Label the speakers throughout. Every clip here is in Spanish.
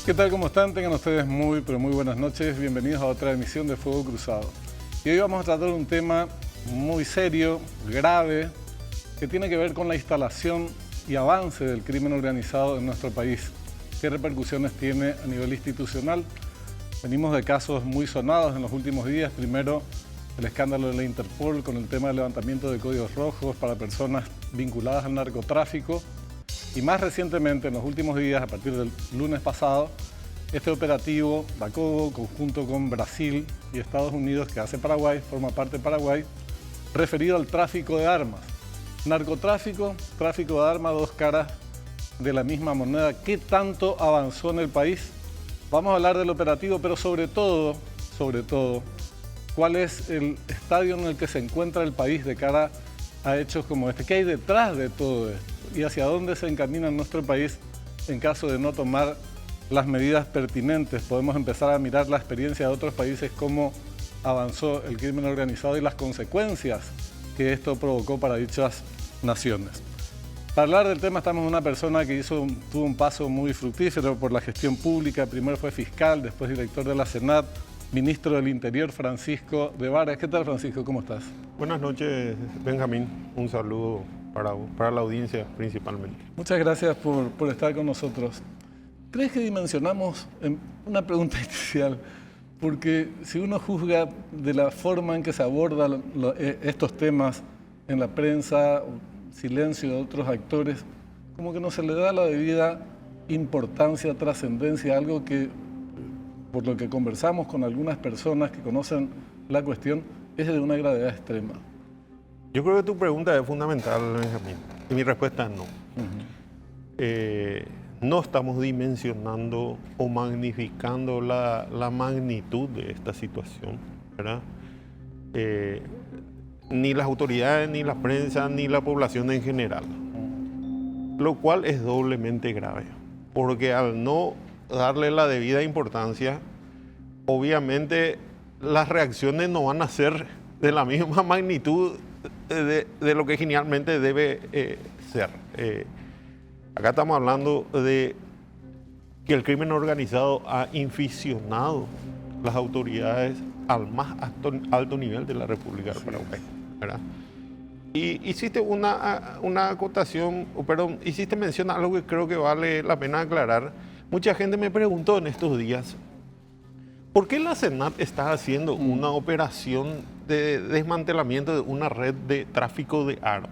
Speaker 1: ¿Qué tal? ¿Cómo están? Tengan ustedes muy, pero muy buenas noches. Bienvenidos a otra emisión de Fuego Cruzado. Y hoy vamos a tratar un tema muy serio, grave, que tiene que ver con la instalación y avance del crimen organizado en nuestro país. ¿Qué repercusiones tiene a nivel institucional? Venimos de casos muy sonados en los últimos días. Primero, el escándalo de la Interpol con el tema del levantamiento de códigos rojos para personas vinculadas al narcotráfico. Y más recientemente, en los últimos días, a partir del lunes pasado, este operativo Dacogo, conjunto con Brasil y Estados Unidos, que hace Paraguay, forma parte de Paraguay, referido al tráfico de armas. Narcotráfico, tráfico de armas, dos caras de la misma moneda. ¿Qué tanto avanzó en el país? Vamos a hablar del operativo, pero sobre todo, ¿cuál es el estadio en el que se encuentra el país de cara a hechos como este? ¿Qué hay detrás de todo esto? ¿Y hacia dónde se encamina nuestro país en caso de no tomar las medidas pertinentes? Podemos empezar a mirar la experiencia de otros países, cómo avanzó el crimen organizado y las consecuencias que esto provocó para dichas naciones. Para hablar del tema estamos con una persona que tuvo un paso muy fructífero por la gestión pública. Primero fue fiscal, después director de la Senat, ministro del Interior, Francisco de Varas. ¿Qué tal, Francisco? ¿Cómo estás?
Speaker 2: Buenas noches, Benjamín. Un saludo para la audiencia principalmente.
Speaker 1: Muchas gracias por estar con nosotros. ¿Crees que dimensionamos, una pregunta inicial, porque si uno juzga de la forma en que se abordan estos temas en la prensa, silencio de otros actores, como que no se le da la debida importancia, trascendencia, algo que, por lo que conversamos con algunas personas que conocen la cuestión, es de una gravedad extrema?
Speaker 2: Yo creo que tu pregunta es fundamental, Benjamín, y mi respuesta es no. No estamos dimensionando o magnificando la magnitud de esta situación, ¿verdad? Ni las autoridades, ni la prensa, ni la población en general. Lo cual es doblemente grave, porque al no darle la debida importancia, obviamente las reacciones no van a ser de la misma magnitud de lo que genialmente debe ser. Acá estamos hablando de que el crimen organizado ha inficionado las autoridades al más alto nivel de la República del Paraguay, ¿verdad? Y hiciste una acotación, hiciste mención a algo que creo que vale la pena aclarar. Mucha gente me preguntó en estos días, ¿por qué la Senat está haciendo una operación de desmantelamiento de una red de tráfico de armas?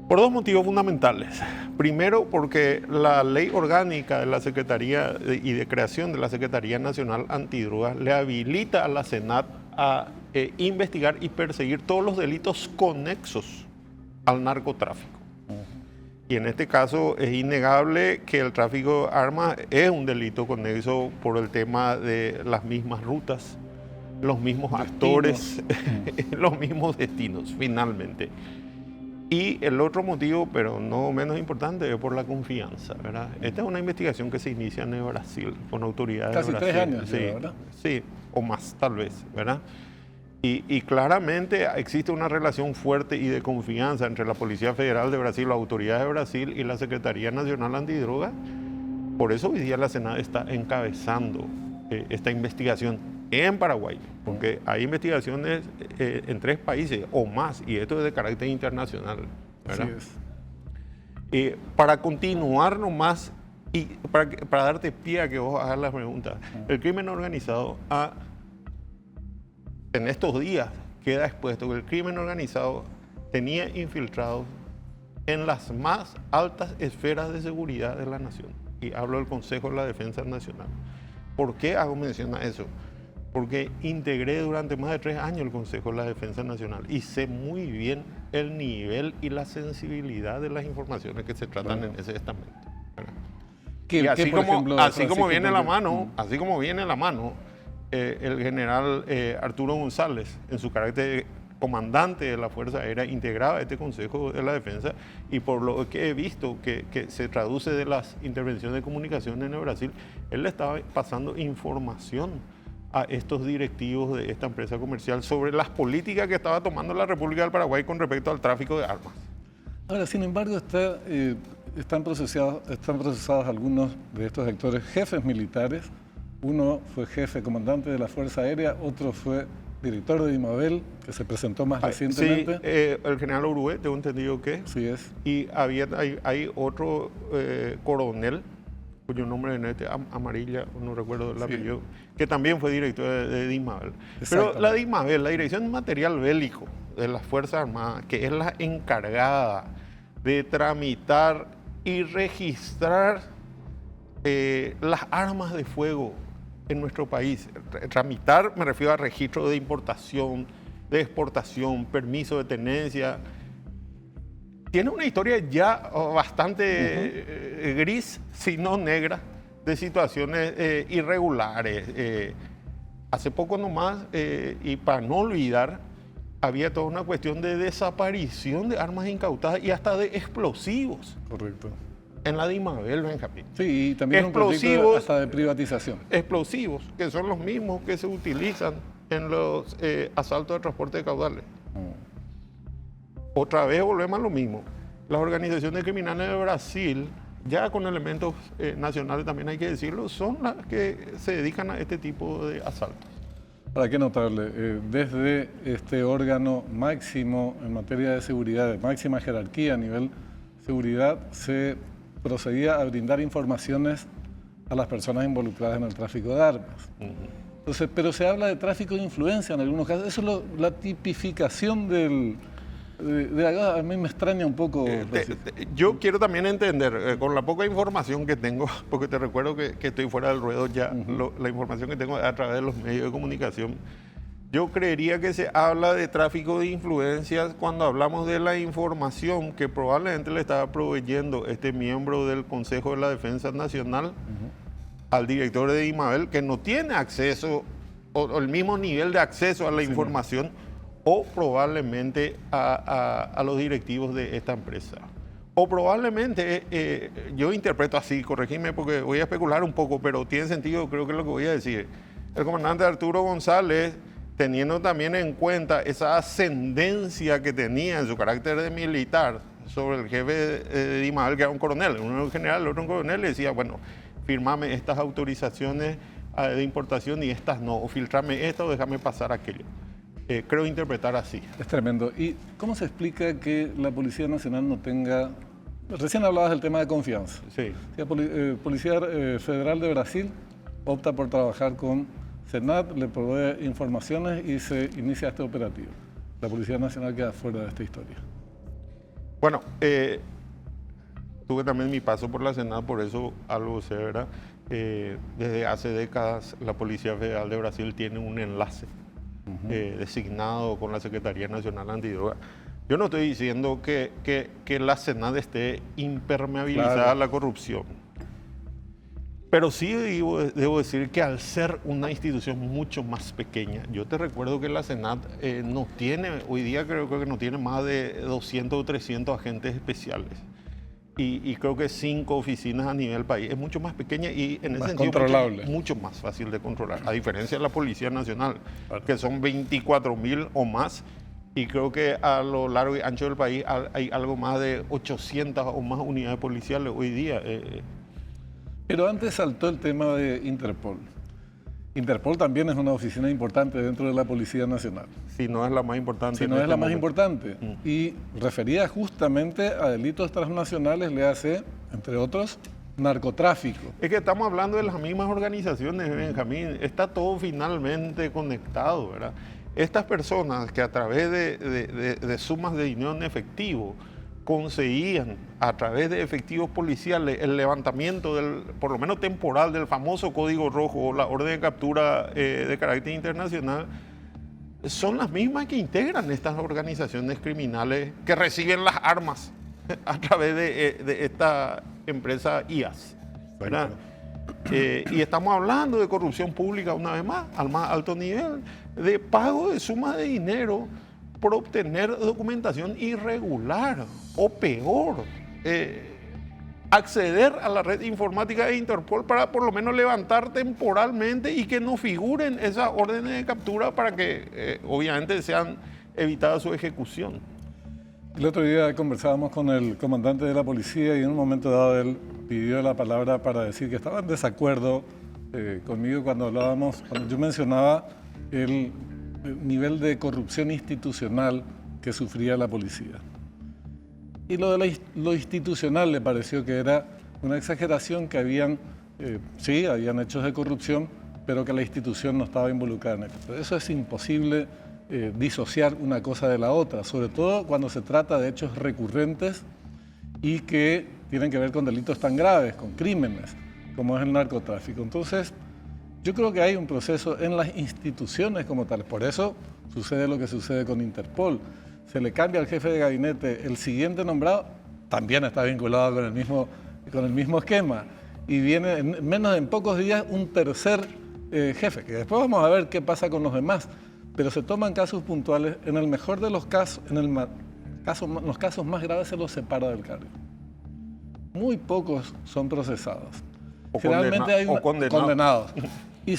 Speaker 2: Por dos motivos fundamentales. Primero, porque la ley orgánica de la Secretaría y de creación de la Secretaría Nacional Antidrogas le habilita a la Senat a investigar y perseguir todos los delitos conexos al narcotráfico. Y en este caso es innegable que el tráfico de armas es un delito conexo por el tema de las mismas rutas, los mismos actores, los mismos destinos, finalmente. Y el otro motivo, pero no menos importante, es por la confianza, ¿verdad? Esta es una investigación que se inicia en Brasil, con autoridades
Speaker 1: Casi
Speaker 2: de Brasil.
Speaker 1: 3 años,
Speaker 2: sí,
Speaker 1: ¿verdad?
Speaker 2: Sí, o más tal vez, ¿verdad? Y claramente existe una relación fuerte y de confianza entre la Policía Federal de Brasil, las autoridades de Brasil y la Secretaría Nacional Antidroga. Por eso hoy día la Senat está encabezando esta investigación en Paraguay, porque hay investigaciones en 3 países o más, y esto es de carácter internacional, ¿verdad?
Speaker 1: Así
Speaker 2: es. Para continuar nomás, y para darte pie a que vos hagas la pregunta, el crimen organizado en estos días queda expuesto que el crimen organizado tenía infiltrados en las más altas esferas de seguridad de la nación. Y hablo del Consejo de la Defensa Nacional. ¿Por qué hago mención a eso? Porque integré durante más de 3 años el Consejo de la Defensa Nacional y sé muy bien el nivel y la sensibilidad de las informaciones que se tratan en ese estamento. Y así como viene la mano, el general Arturo González, en su carácter de comandante de la Fuerza Aérea, integraba este Consejo de la Defensa, y por lo que he visto que se traduce de las intervenciones de comunicación en el Brasil, él le estaba pasando información a estos directivos de esta empresa comercial sobre las políticas que estaba tomando la República del Paraguay con respecto al tráfico de armas.
Speaker 1: Ahora, sin embargo, está están procesados algunos de estos actores jefes militares. Uno fue jefe comandante de la Fuerza Aérea, otro fue director de Dimabel, que se presentó más recientemente.
Speaker 2: Sí, el general Uruguay, tengo entendido que.
Speaker 1: Sí es.
Speaker 2: Y hay otro coronel, cuyo nombre en amarilla, no recuerdo el apellido, que también fue director de Dimabel. Pero la Dimabel, la Dirección de Material Bélico de las Fuerzas Armadas, que es la encargada de tramitar y registrar las armas de fuego en nuestro país. Tramitar, me refiero a registro de importación, de exportación, permiso de tenencia. Tiene una historia ya bastante gris, si no negra, de situaciones irregulares. Hace poco nomás, y para no olvidar, había toda una cuestión de desaparición de armas incautadas y hasta de explosivos.
Speaker 1: Correcto.
Speaker 2: En la Dimabel, Benjamín.
Speaker 1: Sí, y también
Speaker 2: explosivos,
Speaker 1: hasta de privatización.
Speaker 2: Explosivos, que son los mismos que se utilizan en los asaltos de transporte de caudales. Otra vez volvemos a lo mismo. Las organizaciones criminales de Brasil, ya con elementos nacionales también hay que decirlo, son las que se dedican a este tipo de asaltos.
Speaker 1: Para qué notarle, desde este órgano máximo en materia de seguridad, de máxima jerarquía a nivel seguridad, se procedía a brindar informaciones a las personas involucradas en el tráfico de armas. Entonces, pero se habla de tráfico de influencia en algunos casos. Eso es la tipificación de a mí me extraña un poco.
Speaker 2: Yo quiero también entender, con la poca información que tengo, porque te recuerdo que estoy fuera del ruedo ya, la información que tengo a través de los medios de comunicación, yo creería que se habla de tráfico de influencias cuando hablamos de la información que probablemente le estaba proveyendo este miembro del Consejo de la Defensa Nacional al director de Dimabel, que no tiene acceso o el mismo nivel de acceso a la información, o probablemente a los directivos de esta empresa. O probablemente, yo interpreto así, corregime porque voy a especular un poco, pero tiene sentido, creo que es lo que voy a decir. El comandante Arturo González, teniendo también en cuenta esa ascendencia que tenía en su carácter de militar sobre el jefe de Dimabel, que era un coronel, uno era un general, el otro un coronel, le decía, bueno, firmame estas autorizaciones de importación y estas no, o filtrame esto o déjame pasar aquello. Creo interpretar así.
Speaker 1: Es tremendo. ¿Y cómo se explica que la Policía Nacional no tenga... Recién hablabas del tema de confianza.
Speaker 2: Sí.
Speaker 1: La Policía Federal de Brasil opta por trabajar con Senat, le provee informaciones y se inicia este operativo. La Policía Nacional queda fuera de esta historia.
Speaker 2: Bueno, tuve también mi paso por la Senat, por eso algo sé, ¿verdad? Desde hace décadas la Policía Federal de Brasil tiene un enlace designado con la Secretaría Nacional Antidroga. Yo no estoy diciendo que la Senat esté impermeabilizada a la corrupción, pero sí debo decir que al ser una institución mucho más pequeña, yo te recuerdo que la Senat no tiene, hoy día creo que no tiene más de 200 o 300 agentes especiales. Y creo que 5 oficinas a nivel país. Es mucho más pequeña y en ese sentido mucho más fácil de controlar. A diferencia de la Policía Nacional, que son 24.000 o más. Y creo que a lo largo y ancho del país hay algo más de 800 o más unidades policiales hoy día.
Speaker 1: Pero antes saltó el tema de Interpol. Interpol también es una oficina importante dentro de la Policía Nacional.
Speaker 2: Si no es la más importante.
Speaker 1: Si no es la más importante. Y referida justamente a delitos transnacionales, le hace, entre otros, narcotráfico.
Speaker 2: Es que estamos hablando de las mismas organizaciones, Benjamín. Está todo finalmente conectado, ¿verdad? Estas personas que a través de sumas de dinero en efectivo conseguían a través de efectivos policiales el levantamiento por lo menos temporal, del famoso código rojo o la orden de captura de carácter internacional, son las mismas que integran estas organizaciones criminales que reciben las armas a través de esta empresa IAS, ¿verdad? Y estamos hablando de corrupción pública una vez más, al más alto nivel, de pago de sumas de dinero por obtener documentación irregular o peor, acceder a la red informática de Interpol para por lo menos levantar temporalmente y que no figuren esas órdenes de captura para que obviamente sean evitadas su ejecución.
Speaker 1: El otro día conversábamos con el comandante de la policía y en un momento dado él pidió la palabra para decir que estaba en desacuerdo conmigo cuando yo mencionaba el nivel de corrupción institucional que sufría la policía. Y lo institucional le pareció que era una exageración, que habían hechos de corrupción, pero que la institución no estaba involucrada en esto. Eso es imposible disociar una cosa de la otra, sobre todo cuando se trata de hechos recurrentes y que tienen que ver con delitos tan graves, con crímenes, como es el narcotráfico. Entonces, yo creo que hay un proceso en las instituciones como tal. Por eso sucede lo que sucede con Interpol. Se le cambia al jefe de gabinete, el siguiente nombrado también está vinculado con el mismo esquema. Y viene en pocos días un tercer jefe, que después vamos a ver qué pasa con los demás. Pero se toman casos puntuales. En el mejor de los casos, los casos más graves se los separa del cargo. Muy pocos son procesados. Generalmente hay condenados. Y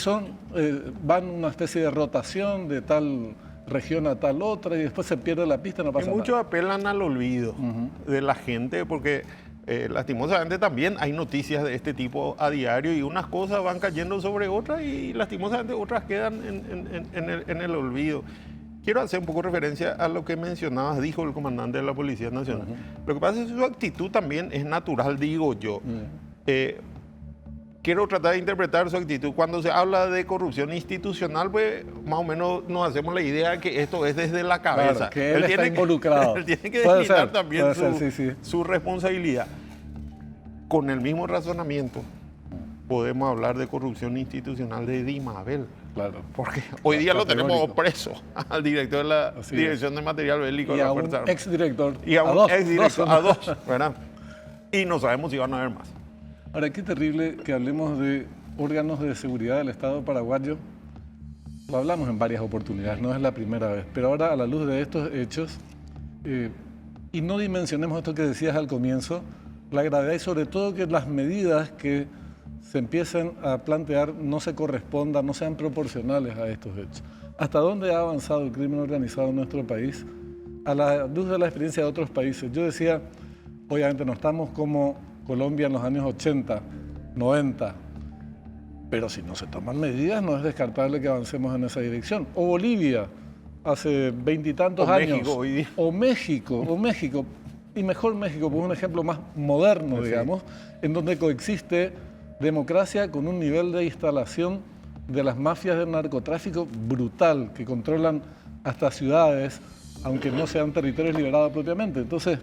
Speaker 1: van una especie de rotación de tal región a tal otra y después se pierde la pista y no pasa nada.
Speaker 2: Y muchos apelan al olvido de la gente porque lastimosamente también hay noticias de este tipo a diario y unas cosas van cayendo sobre otras y lastimosamente otras quedan en el olvido. Quiero hacer un poco referencia a lo que mencionabas, dijo el comandante de la Policía Nacional. Lo que pasa es que su actitud también es natural, digo yo. Quiero tratar de interpretar su actitud. Cuando se habla de corrupción institucional, pues más o menos nos hacemos la idea que esto es desde la cabeza.
Speaker 1: Claro, que él está involucrado.
Speaker 2: Él tiene que deslindar también su responsabilidad. Con el mismo razonamiento, podemos hablar de corrupción institucional de Di Mabel.
Speaker 1: Claro.
Speaker 2: Porque hoy día lo tenemos preso al director de la Dirección de Material Bélico.
Speaker 1: Y a un exdirector.
Speaker 2: Y a un exdirector, a dos, ¿verdad? Y no sabemos si van a haber más.
Speaker 1: Ahora, qué terrible que hablemos de órganos de seguridad del Estado paraguayo. Lo hablamos en varias oportunidades, no es la primera vez. Pero ahora, a la luz de estos hechos, y no dimensionemos esto que decías al comienzo, la gravedad y sobre todo que las medidas que se empiecen a plantear no se correspondan, no sean proporcionales a estos hechos. ¿Hasta dónde ha avanzado el crimen organizado en nuestro país? A la luz de la experiencia de otros países. Yo decía, obviamente no estamos como Colombia en los años 80, 90, pero si no se toman medidas no es descartable que avancemos en esa dirección. O Bolivia, hace 20 y tantos años.
Speaker 2: México hoy día.
Speaker 1: O México, y mejor México, por un ejemplo más moderno, digamos, en donde coexiste democracia con un nivel de instalación de las mafias del narcotráfico brutal, que controlan hasta ciudades, aunque no sean territorios liberados propiamente. Entonces,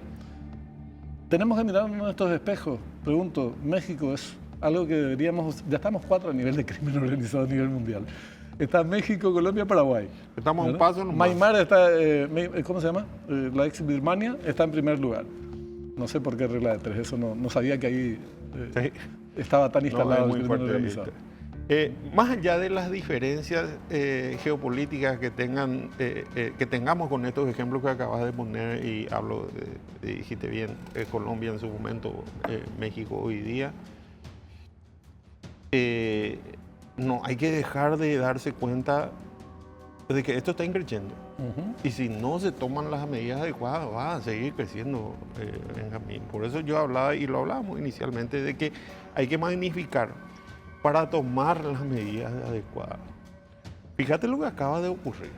Speaker 1: tenemos que mirarnos en estos espejos. Pregunto, México es algo que deberíamos... Ya estamos 4 a nivel de crimen organizado a nivel mundial. Está México, Colombia, Paraguay.
Speaker 2: Estamos a un paso nomás.
Speaker 1: Myanmar está... ¿cómo se llama? La ex Birmania está en primer lugar. No sé por qué regla de 3. Eso no sabía que ahí estaba tan instalado el crimen organizado.
Speaker 2: Más allá de las diferencias geopolíticas que tengamos con estos ejemplos que acabas de poner, y hablo, dijiste bien, Colombia en su momento, México hoy día, no hay que dejar de darse cuenta de que esto está creciendo. Y si no se toman las medidas adecuadas, va a seguir creciendo, Benjamín. Por eso yo hablaba, y lo hablábamos inicialmente, de que hay que magnificar para tomar las medidas adecuadas. Fíjate lo que acaba de ocurrir.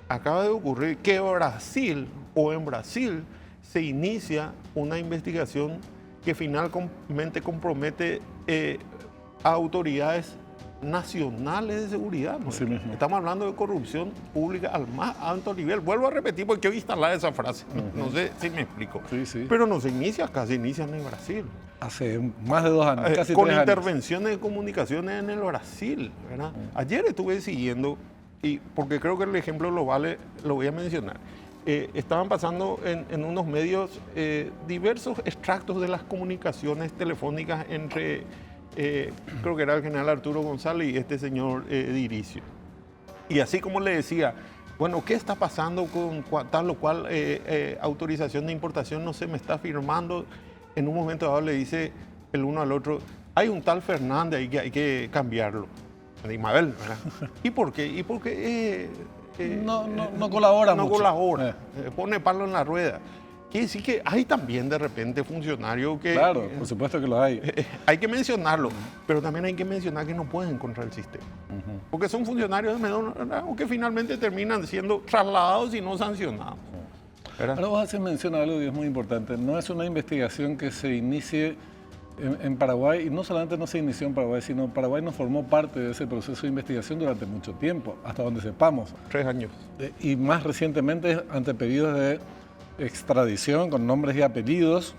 Speaker 2: Acaba de ocurrir que en Brasil se inicia una investigación que finalmente compromete a autoridades nacionales de seguridad. ¿No?
Speaker 1: Sí mismo.
Speaker 2: Estamos hablando de corrupción pública al más alto nivel. Vuelvo a repetir porque quiero instalar esa frase. No sé si me explico.
Speaker 1: Sí.
Speaker 2: Pero no se inicia acá, se inicia en Brasil.
Speaker 1: Hace más de 2 años, casi 3
Speaker 2: con
Speaker 1: años.
Speaker 2: intervenciones de comunicaciones en el Brasil, ¿verdad? Ayer estuve siguiendo, y porque creo que el ejemplo lo vale, lo voy a mencionar. Estaban pasando en unos medios diversos extractos de las comunicaciones telefónicas entre, creo que era el general Arturo González y este señor Diricio. Y así como le decía, bueno, ¿qué está pasando con tal o cual autorización de importación? No se me está firmando. En un momento dado le dice el uno al otro, hay un tal Fernández ahí que hay que cambiarlo. De Mabel, ¿verdad? ¿Y por qué? Y porque
Speaker 1: no colabora
Speaker 2: no
Speaker 1: mucho.
Speaker 2: colabora, pone palo en la rueda. Quiere decir que hay también de repente funcionarios que...
Speaker 1: Claro, por supuesto que lo hay.
Speaker 2: Hay que mencionarlo, pero también hay que mencionar que no pueden contra el sistema. Porque son funcionarios de menor rango que finalmente terminan siendo trasladados y no sancionados. ¿Verdad?
Speaker 1: Ahora vos haces mención a algo que es muy importante. No es una investigación que se inicie en Paraguay, y no solamente no se inició en Paraguay, sino Paraguay no formó parte de ese proceso de investigación durante mucho tiempo, hasta donde sepamos.
Speaker 2: 3 años.
Speaker 1: Y más recientemente ante pedidos de extradición con nombres y apellidos,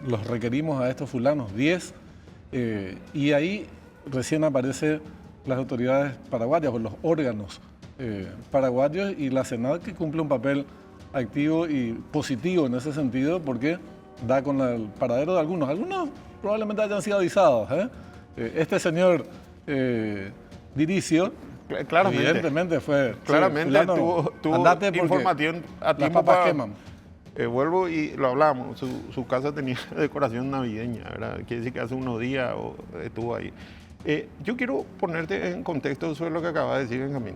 Speaker 1: los requerimos a estos fulanos 10, y ahí recién aparecen las autoridades paraguayas o los órganos paraguayos y la Senat, que cumple un papel activo y positivo en ese sentido, porque da con el paradero de algunos. Algunos probablemente hayan sido avisados. Este señor Diricio,
Speaker 2: Claramente.
Speaker 1: evidentemente fue...
Speaker 2: Claramente
Speaker 1: fulano,
Speaker 2: tuvo
Speaker 1: andate porque
Speaker 2: información a
Speaker 1: las
Speaker 2: tiempo
Speaker 1: papas
Speaker 2: para...
Speaker 1: queman.
Speaker 2: Vuelvo y lo hablamos, su casa tenía decoración navideña, ¿verdad? Quiere decir que hace unos días estuvo ahí. Yo quiero ponerte en contexto sobre lo que acaba de decir Benjamín.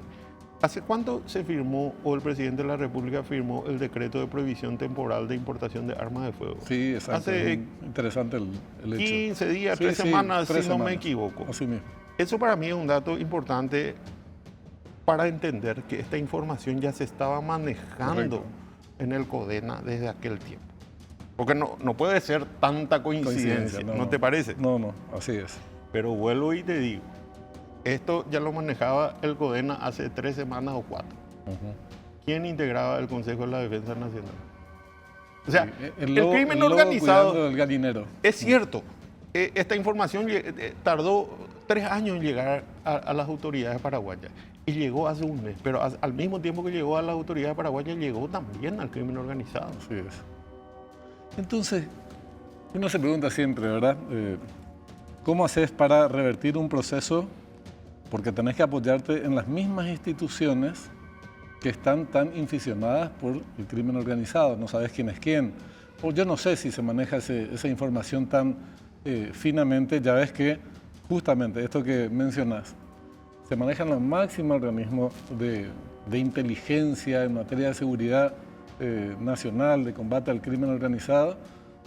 Speaker 2: ¿Hace cuánto se firmó, o el presidente de la República firmó, el decreto de prohibición temporal de importación de armas de fuego?
Speaker 1: Sí, exacto.
Speaker 2: Hace
Speaker 1: interesante el hecho.
Speaker 2: 15 días,
Speaker 1: Sí,
Speaker 2: 3
Speaker 1: sí,
Speaker 2: semanas,
Speaker 1: 3
Speaker 2: si no me
Speaker 1: semanas.
Speaker 2: equivoco.
Speaker 1: Así mismo.
Speaker 2: Eso para mí es un dato importante para entender que esta información ya se estaba manejando
Speaker 1: Correcto.
Speaker 2: en el CODENA desde aquel tiempo. Porque no puede ser tanta coincidencia, ¿no te parece?
Speaker 1: No, así es.
Speaker 2: Pero vuelvo y te digo, esto ya lo manejaba el CODENA hace 3 semanas o 4. ¿Quién integraba el Consejo de la Defensa Nacional? O sea,
Speaker 1: Sí,
Speaker 2: el
Speaker 1: lobo-
Speaker 2: crimen
Speaker 1: lobo
Speaker 2: organizado,
Speaker 1: cuidando del gallinero.
Speaker 2: es cierto, esta información tardó 3 años en llegar a las autoridades paraguayas y llegó hace un mes, pero al mismo tiempo que llegó a las autoridades paraguayas, llegó también al crimen organizado.
Speaker 1: Así es. Entonces, uno se pregunta siempre, ¿verdad? ¿Cómo haces para revertir un proceso? Porque tenés que apoyarte en las mismas instituciones que están tan inficionadas por el crimen organizado. No sabes quién es quién. O yo no sé si se maneja esa información tan finamente. Ya ves que justamente esto que mencionás, se maneja en los máximos organismos de inteligencia en materia de seguridad nacional, de combate al crimen organizado,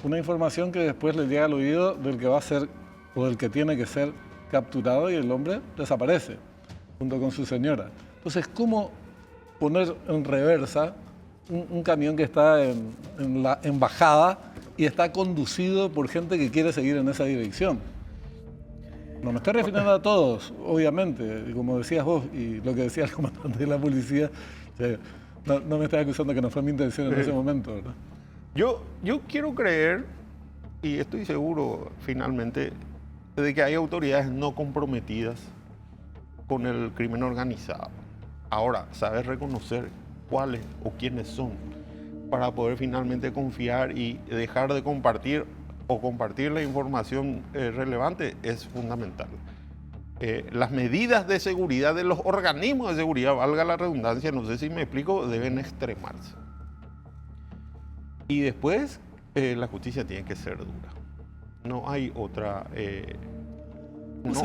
Speaker 1: una información que después le llega al oído del que va a ser o del que tiene que ser capturado, y el hombre desaparece junto con su señora. Entonces, ¿cómo poner en reversa un camión que está en la embajada y está conducido por gente que quiere seguir en esa dirección? No me estoy refiriendo a todos, obviamente, como decías vos y lo que decía el comandante de la policía. No me estás acusando que no fue mi intención en ese momento, ¿verdad?
Speaker 2: Yo quiero creer, y estoy seguro finalmente, de que hay autoridades no comprometidas con el crimen organizado. Ahora, saber reconocer cuáles o quiénes son para poder finalmente confiar y dejar de compartir o compartir la información relevante es fundamental. Las medidas de seguridad de los organismos de seguridad, valga la redundancia, no sé si me explico, deben extremarse. Y después la justicia tiene que ser dura. No hay otra,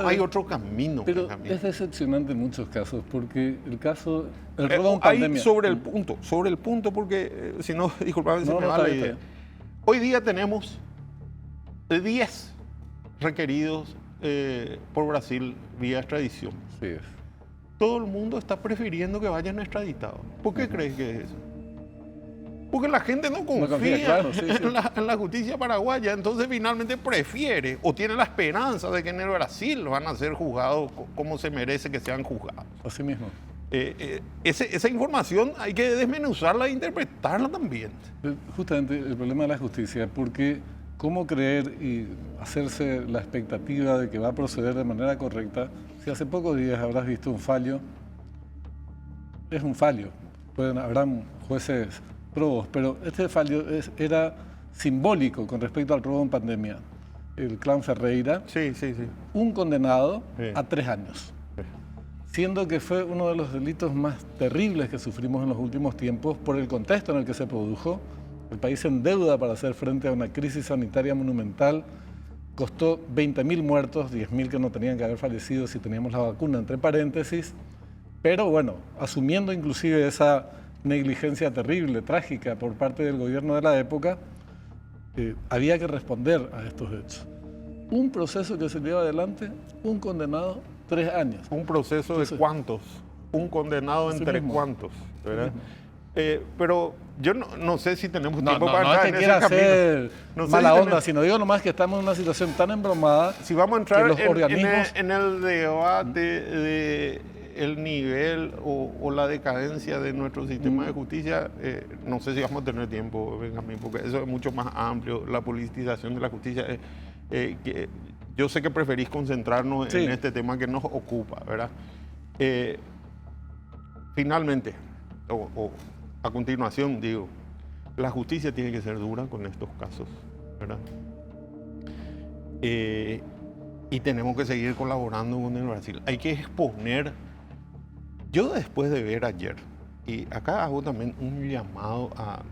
Speaker 2: hay otro camino.
Speaker 1: Pero
Speaker 2: Benjamín.
Speaker 1: es decepcionante en muchos casos, porque el robo en pandemia...
Speaker 2: Sobre el punto, porque si no, disculpame, se me va la idea. Hoy día tenemos 10 requeridos por Brasil vía extradición.
Speaker 1: Sí es.
Speaker 2: Todo el mundo está prefiriendo que vayan extraditados. ¿Por qué crees que es eso? Porque la gente no confía,
Speaker 1: claro, sí.
Speaker 2: En la justicia paraguaya, entonces finalmente prefiere o tiene la esperanza de que en el Brasil van a ser juzgados como se merece que sean juzgados.
Speaker 1: Así mismo.
Speaker 2: Esa información hay que desmenuzarla e interpretarla también.
Speaker 1: Justamente el problema de la justicia, porque cómo creer y hacerse la expectativa de que va a proceder de manera correcta, si hace pocos días habrás visto un fallo, es un fallo, habrán jueces probos, pero este fallo era simbólico con respecto al robo en pandemia. El clan Ferreira,
Speaker 2: Sí.
Speaker 1: un condenado
Speaker 2: Sí.
Speaker 1: a 3 años, siendo que fue uno de los delitos más terribles que sufrimos en los últimos tiempos por el contexto en el que se produjo. El país en deuda para hacer frente a una crisis sanitaria monumental, costó 20.000 muertos, 10.000 que no tenían que haber fallecido si teníamos la vacuna, entre paréntesis, pero bueno, asumiendo inclusive esa negligencia terrible, trágica por parte del gobierno de la época, había que responder a estos hechos. Un proceso que se lleva adelante, un condenado, 3 años.
Speaker 2: ¿Un proceso
Speaker 1: Entonces,
Speaker 2: de cuántos? ¿Un condenado entre cuántos? ¿Verdad? Pero yo no sé si tenemos tiempo para entrar
Speaker 1: es que
Speaker 2: en ese
Speaker 1: quiera
Speaker 2: camino.
Speaker 1: hacer
Speaker 2: No sé
Speaker 1: mala
Speaker 2: si
Speaker 1: onda, sino digo nomás que estamos en una situación tan embromada.
Speaker 2: Si vamos a entrar
Speaker 1: que los organismos...
Speaker 2: en el debate de el nivel o la decadencia de nuestro sistema de justicia, no sé si vamos a tener tiempo, Benjamín, porque eso es mucho más amplio, la politización de la justicia. Que yo sé que preferís concentrarnos en este tema que nos ocupa, ¿verdad? Finalmente, a continuación, digo, la justicia tiene que ser dura con estos casos, ¿verdad? Y tenemos que seguir colaborando con el Brasil. Hay que exponer. Yo después de ver ayer, y acá hago también un llamado a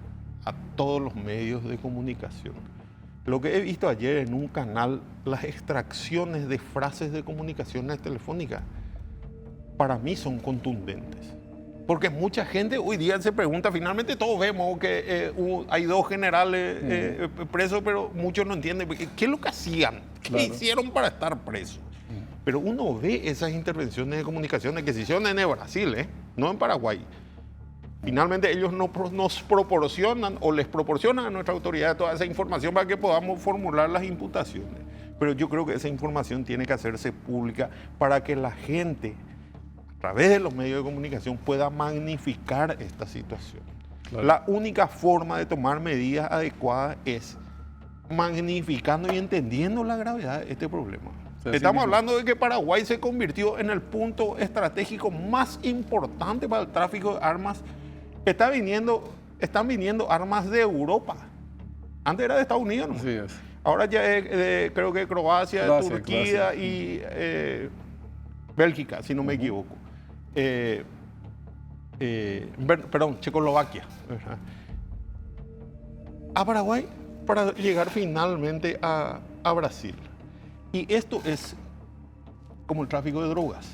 Speaker 2: todos los medios de comunicación. Lo que he visto ayer en un canal, las extracciones de frases de comunicaciones telefónicas, para mí son contundentes. Porque mucha gente hoy día se pregunta, finalmente todos vemos que hay 2 generales presos, pero muchos no entienden qué es lo que hacían, qué hicieron para estar presos. Pero uno ve esas intervenciones de comunicaciones que se hicieron en el Brasil, no en Paraguay. Finalmente ellos nos proporcionan o les proporcionan a nuestra autoridad toda esa información para que podamos formular las imputaciones. Pero yo creo que esa información tiene que hacerse pública para que la gente, a través de los medios de comunicación, pueda magnificar esta situación. Claro. La única forma de tomar medidas adecuadas es magnificando y entendiendo la gravedad de este problema. Estamos hablando de que Paraguay se convirtió en el punto estratégico más importante para el tráfico de armas. Están viniendo armas de Europa. Antes era de Estados Unidos, ¿no?
Speaker 1: Así es.
Speaker 2: Ahora ya es creo que Croacia, Turquía y Bélgica, si no me equivoco. Perdón, Checoslovaquia. A Paraguay para llegar finalmente a Brasil. Y esto es como el tráfico de drogas.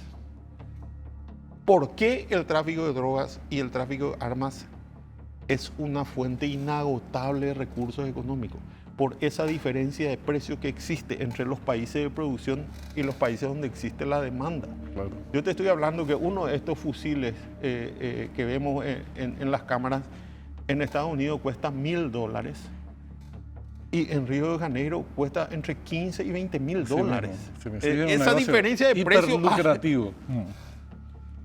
Speaker 2: ¿Por qué el tráfico de drogas y el tráfico de armas es una fuente inagotable de recursos económicos? Por esa diferencia de precio que existe entre los países de producción y los países donde existe la demanda. Claro. Yo te estoy hablando que uno de estos fusiles que vemos en las cámaras en Estados Unidos cuesta $1.000. Y en Río de Janeiro cuesta entre 15 y 20 mil dólares. Esa diferencia de precio
Speaker 1: lucrativo.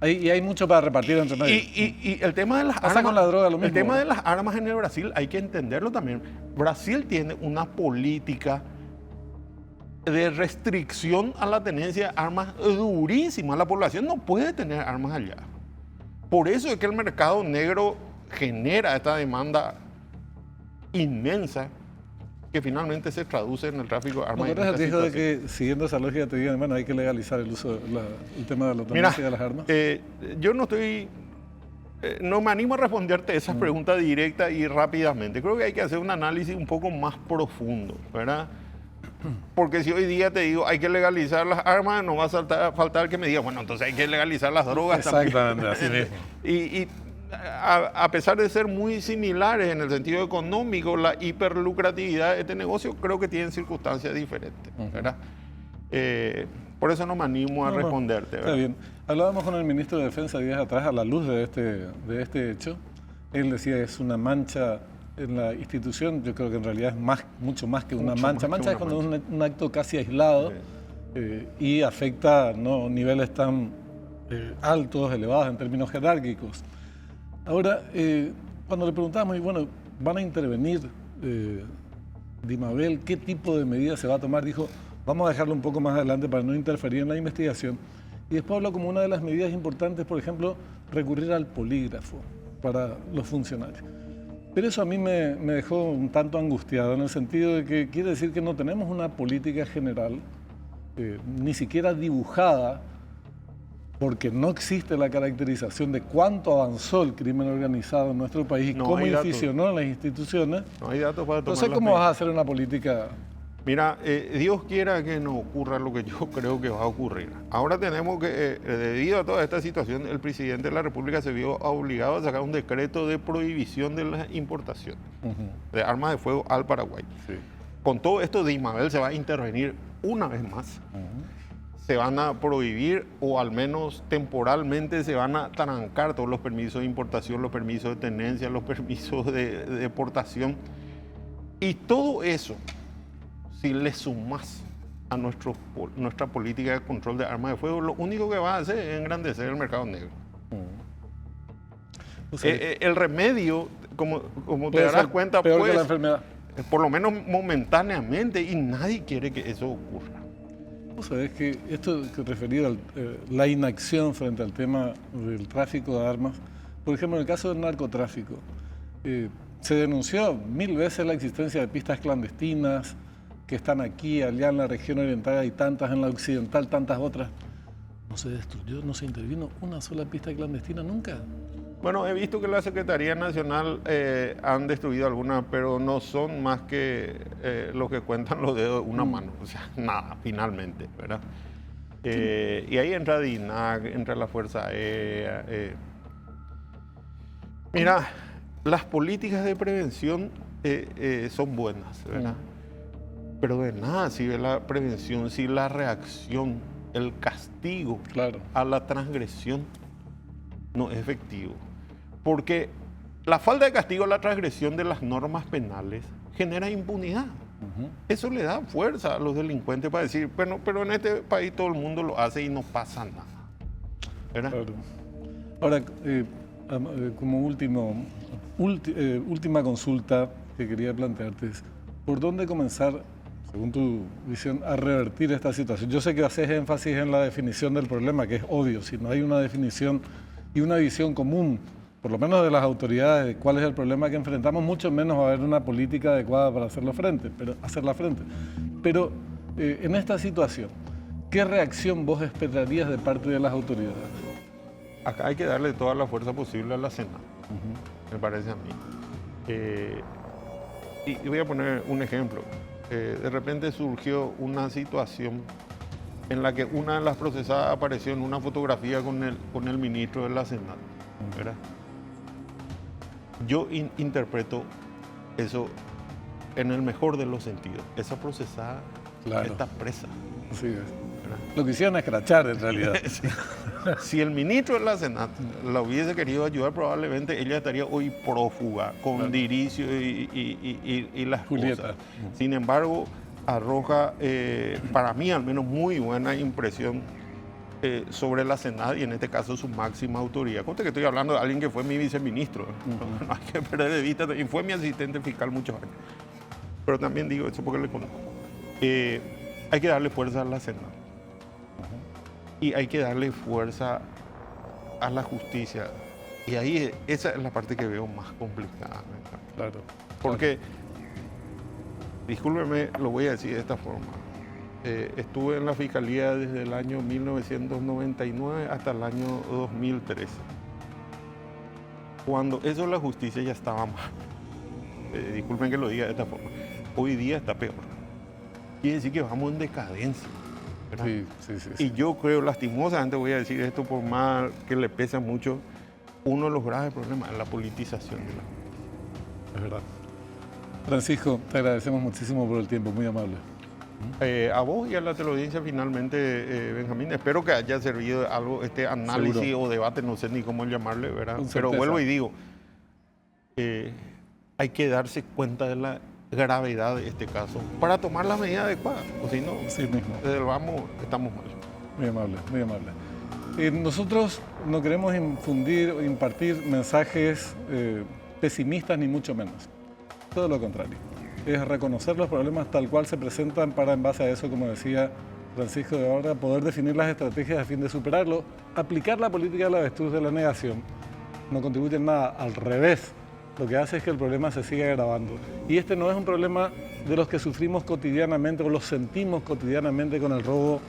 Speaker 1: Y hay mucho para repartir entre medios.
Speaker 2: Y el tema de las armas, con la droga, lo mismo, el tema de las armas en el Brasil hay que entenderlo también. Brasil tiene una política de restricción a la tenencia de armas durísima. La población no puede tener armas allá. Por eso es que el mercado negro genera esta demanda inmensa que finalmente se traduce en el tráfico de armas.
Speaker 1: ¿No corres el riesgo de que, siguiendo esa lógica, te digan, bueno, hay que legalizar el uso, el tema de la tenencia de las armas?
Speaker 2: Yo no me animo a responderte esas preguntas directas y rápidamente. Creo que hay que hacer un análisis un poco más profundo, ¿verdad? Porque si hoy día te digo, hay que legalizar las armas, no va a faltar que me diga, bueno, entonces hay que legalizar las drogas también.
Speaker 1: Exactamente, así mismo.
Speaker 2: Y a pesar de ser muy similares en el sentido económico, la hiperlucratividad de este negocio creo que tienen circunstancias diferentes, ¿verdad? Por eso no me animo a responderte.
Speaker 1: Está bien. Hablábamos con el ministro de Defensa días atrás a la luz de este hecho. Él decía que es una mancha en la institución. Yo creo que en realidad es mucho más que una mancha. Mancha es cuando es un acto casi aislado y afecta niveles tan altos, elevados en términos jerárquicos. Ahora, cuando le preguntamos, y bueno, ¿van a intervenir Dimabel? ¿Qué tipo de medidas se va a tomar? Dijo, vamos a dejarlo un poco más adelante para no interferir en la investigación. Y después habló como una de las medidas importantes, por ejemplo, recurrir al polígrafo para los funcionarios. Pero eso a mí me dejó un tanto angustiado, en el sentido de que quiere decir que no tenemos una política general, ni siquiera dibujada, porque no existe la caracterización de cuánto avanzó el crimen organizado en nuestro país y cómo inficionó en las instituciones.
Speaker 2: No hay datos para tomar.
Speaker 1: Entonces, ¿cómo vas a hacer una política
Speaker 2: Mira, Dios quiera que no ocurra lo que yo creo que va a ocurrir. Ahora tenemos que, debido a toda esta situación, el presidente de la República se vio obligado a sacar un decreto de prohibición de la importación de armas de fuego al Paraguay.
Speaker 1: Sí.
Speaker 2: Con todo esto, Dismabel se va a intervenir una vez más. Se van a prohibir, o al menos temporalmente se van a trancar todos los permisos de importación, los permisos de tenencia, los permisos de deportación. Y todo eso, si le sumas a nuestra política de control de armas de fuego, lo único que va a hacer es engrandecer el mercado negro. O sea, el remedio, como te darás cuenta,
Speaker 1: peor
Speaker 2: pues,
Speaker 1: que la enfermedad.
Speaker 2: Por lo menos momentáneamente, y nadie quiere que eso ocurra.
Speaker 1: Vos sabés que esto que referido a la inacción frente al tema del tráfico de armas, por ejemplo, en el caso del narcotráfico, se denunció 1000 veces la existencia de pistas clandestinas que están aquí, allá en la región oriental, hay tantas, en la occidental, tantas otras. No se destruyó, no se intervino una sola pista clandestina nunca.
Speaker 2: Bueno, he visto que la Secretaría Nacional han destruido algunas, pero no son más que lo que cuentan los dedos de una mano. O sea, nada, finalmente, ¿verdad? Y ahí entra DINAC, entra la Fuerza Aérea. Mira, las políticas de prevención son buenas, ¿verdad? Pero de nada sirve la prevención si la reacción, el castigo a la transgresión no es efectivo. Porque la falta de castigo a la transgresión de las normas penales genera impunidad. Eso le da fuerza a los delincuentes para decir, bueno, pero en este país todo el mundo lo hace y no pasa nada. ¿Verdad?
Speaker 1: Claro. Ahora, como última consulta que quería plantearte es, ¿por dónde comenzar, según tu visión, a revertir esta situación? Yo sé que haces énfasis en la definición del problema, que es obvio. Si no hay una definición y una visión común, por lo menos de las autoridades, de cuál es el problema que enfrentamos, mucho menos va a haber una política adecuada para hacerla frente. Pero en esta situación, ¿qué reacción vos esperarías de parte de las autoridades?
Speaker 2: Acá hay que darle toda la fuerza posible a la Senado, me parece a mí. Y voy a poner un ejemplo. De repente surgió una situación en la que una de las procesadas apareció en una fotografía con el ministro de la Senado, ¿verdad? Yo interpreto eso en el mejor de los sentidos. Esa procesada está presa.
Speaker 1: Así es. Lo quisieron escrachar en realidad.
Speaker 2: Sí. Si el ministro de la Senado la hubiese querido ayudar, probablemente ella estaría hoy prófuga con Diricio y las
Speaker 1: Julieta.
Speaker 2: cosas. Sin embargo, arroja, para mí al menos, muy buena impresión sobre la Senado y en este caso su máxima autoridad. Conste que estoy hablando de alguien que fue mi viceministro, no hay que perder de vista, y fue mi asistente fiscal muchos años. Pero también digo eso porque le conozco. Hay que darle fuerza a la Senado. Y hay que darle fuerza a la justicia. Y ahí esa es la parte que veo más complicada.
Speaker 1: Claro.
Speaker 2: Porque, discúlpeme, lo voy a decir de esta forma. Estuve en la Fiscalía desde el año 1999 hasta el año 2013. Cuando eso de la justicia ya estaba mal. Disculpen que lo diga de esta forma. Hoy día está peor. Quiere decir que vamos en decadencia.
Speaker 1: Sí.
Speaker 2: Y yo creo, lastimosamente voy a decir esto, por más que le pesa mucho, uno de los graves problemas es la politización de la justicia.
Speaker 1: Es verdad. Francisco, te agradecemos muchísimo por el tiempo, muy amable.
Speaker 2: A vos y a la teleaudiencia finalmente, Benjamín, espero que haya servido de algo este análisis
Speaker 1: Seguro.
Speaker 2: o debate, no sé ni cómo llamarle, ¿verdad?
Speaker 1: Con
Speaker 2: Pero
Speaker 1: certeza.
Speaker 2: vuelvo y digo, hay que darse cuenta de la gravedad de este caso para tomar las medidas adecuadas, o si no,
Speaker 1: Sí mismo.
Speaker 2: desde el vamos estamos mal.
Speaker 1: Muy amable, muy amable. Nosotros no queremos infundir o impartir mensajes pesimistas ni mucho menos. Todo lo contrario. Es reconocer los problemas tal cual se presentan para, en base a eso, como decía Francisco de ahora, poder definir las estrategias a fin de superarlo. Aplicar la política de la avestruz de la negación no contribuye en nada, al revés. Lo que hace es que el problema se siga agravando. Y este no es un problema de los que sufrimos cotidianamente o los sentimos cotidianamente con el robo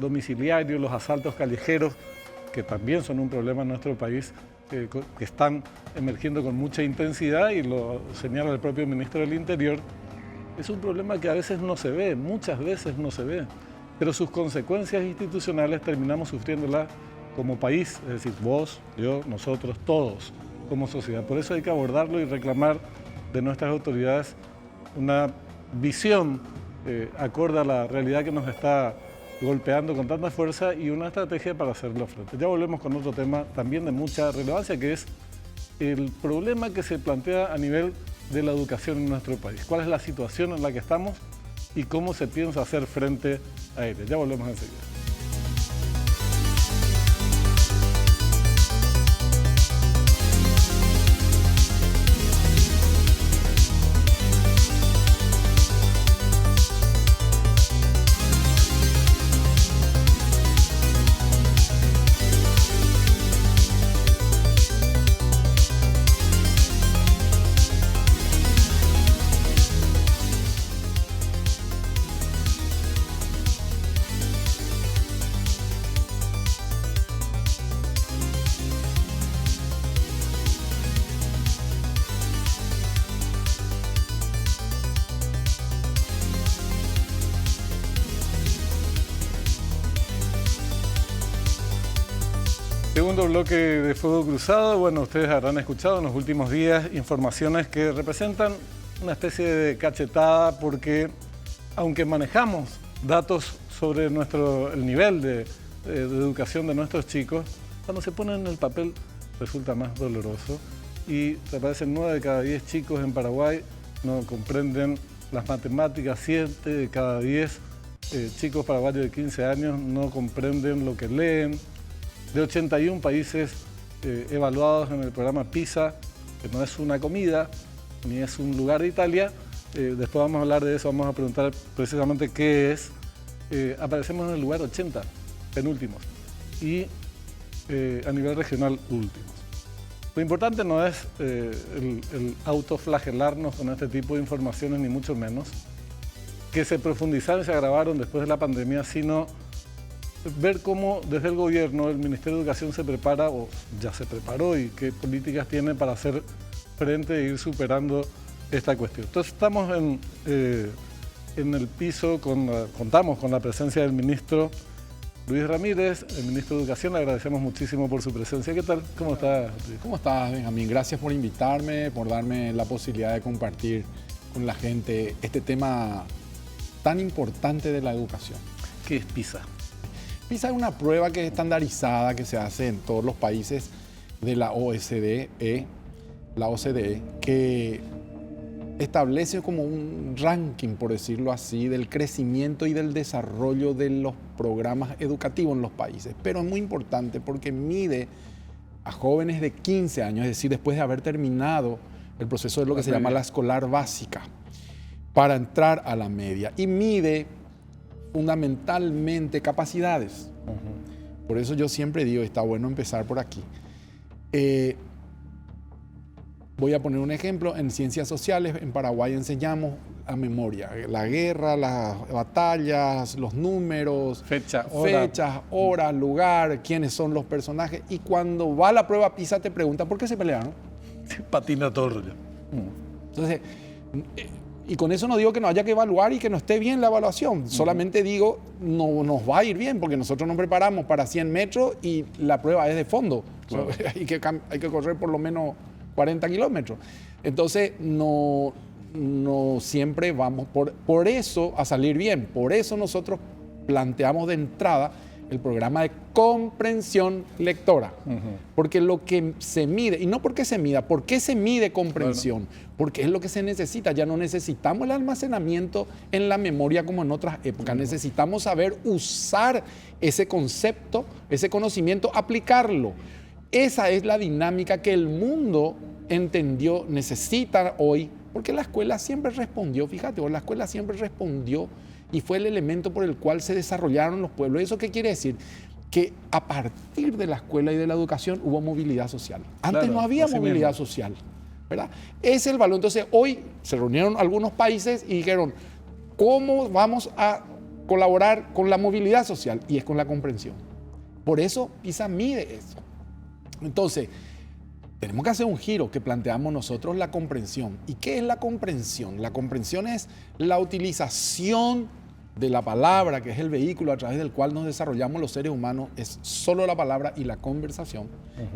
Speaker 1: domiciliario, los asaltos callejeros, que también son un problema en nuestro país, que están emergiendo con mucha intensidad, y lo señala el propio ministro del Interior. es un problema que a veces no se ve, muchas veces no se ve, pero sus consecuencias institucionales terminamos sufriéndolas como país, es decir, vos, yo, nosotros, todos como sociedad. Por eso hay que abordarlo y reclamar de nuestras autoridades una visión acorde a la realidad que nos está golpeando con tanta fuerza y una estrategia para hacerlo frente. Ya volvemos con otro tema también de mucha relevancia, que es el problema que se plantea a nivel de la educación en nuestro país. ¿Cuál es la situación en la que estamos y cómo se piensa hacer frente a ella? Ya volvemos enseguida. Segundo bloque de Fuego Cruzado. Bueno, ustedes habrán escuchado en los últimos días informaciones que representan una especie de cachetada porque, aunque manejamos datos sobre el nivel de educación de nuestros chicos, cuando se ponen en el papel resulta más doloroso y aparecen 9 de cada 10 chicos en Paraguay no comprenden las matemáticas, 7 de cada 10 chicos paraguayos de 15 años no comprenden lo que leen. De 81 países evaluados en el programa PISA, que no es una comida, ni es un lugar de Italia, después vamos a hablar de eso, vamos a preguntar precisamente qué es, aparecemos en el lugar 80, penúltimos, y a nivel regional últimos. Lo importante no es el autoflagelarnos con este tipo de informaciones, ni mucho menos, que se profundizaron y se agravaron después de la pandemia, sino ver cómo desde el gobierno, el Ministerio de Educación se prepara, o ya se preparó, y qué políticas tiene para hacer frente e ir superando esta cuestión. Entonces estamos en el piso, contamos con la presencia del ministro Luis Ramírez, el ministro de Educación. Le agradecemos muchísimo por su presencia. ¿Qué tal? ¿Cómo estás?
Speaker 3: ¿Cómo estás, Benjamín? Gracias por invitarme, por darme la posibilidad de compartir con la gente este tema tan importante de la educación.
Speaker 1: ¿Qué es PISA?
Speaker 3: PISA es una prueba que es estandarizada, que se hace en todos los países de la OCDE, que establece como un ranking, por decirlo así, del crecimiento y del desarrollo de los programas educativos en los países. Pero es muy importante porque mide a jóvenes de 15 años, es decir, después de haber terminado el proceso de lo que se llama la escolar básica, para entrar a la media, y mide fundamentalmente capacidades. Por eso yo siempre digo, está bueno empezar por aquí. Voy a poner un ejemplo. En ciencias sociales, en Paraguay enseñamos a memoria la guerra, las batallas, los números, fechas, horas, lugar, quiénes son los personajes. Y cuando va a la prueba PISA te pregunta ¿por qué se pelearon?
Speaker 1: Patina todo el rollo.
Speaker 3: Entonces, y con eso no digo que no haya que evaluar y que no esté bien la evaluación. Solamente digo, no nos va a ir bien porque nosotros nos preparamos para 100 metros y la prueba es de fondo. Claro. Hay que correr por lo menos 40 kilómetros. Entonces, no siempre vamos por eso a salir bien. Por eso nosotros planteamos de entrada el programa de comprensión lectora. Porque lo que se mide, y no porque se mida, ¿por qué se mide comprensión? Claro. Porque es lo que se necesita. Ya no necesitamos el almacenamiento en la memoria como en otras épocas. Necesitamos saber usar ese concepto, ese conocimiento, aplicarlo. Esa es la dinámica que el mundo entendió, necesita hoy, porque la escuela siempre respondió, fíjate, la escuela siempre respondió y fue el elemento por el cual se desarrollaron los pueblos. ¿Eso qué quiere decir? Que a partir de la escuela y de la educación hubo movilidad social. Antes claro, no había movilidad social, ¿verdad? Ese es el valor. Entonces hoy se reunieron algunos países y dijeron, ¿cómo vamos a colaborar con la movilidad social? Y es con la comprensión. Por eso PISA mide eso. Entonces, tenemos que hacer un giro que planteamos nosotros, la comprensión. ¿Y qué es la comprensión? La comprensión es la utilización de la palabra, que es el vehículo a través del cual nos desarrollamos los seres humanos, es solo la palabra y la conversación.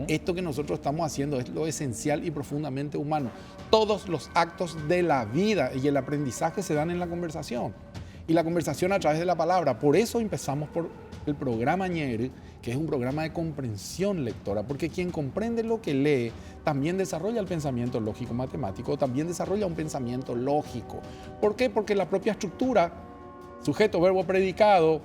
Speaker 3: Esto que nosotros estamos haciendo es lo esencial y profundamente humano. Todos los actos de la vida y el aprendizaje se dan en la conversación. Y la conversación a través de la palabra. Por eso empezamos por el programa Ñere, que es un programa de comprensión lectora, porque quien comprende lo que lee también desarrolla el pensamiento lógico matemático, también desarrolla un pensamiento lógico. ¿Por qué? Porque la propia estructura, sujeto, verbo, predicado,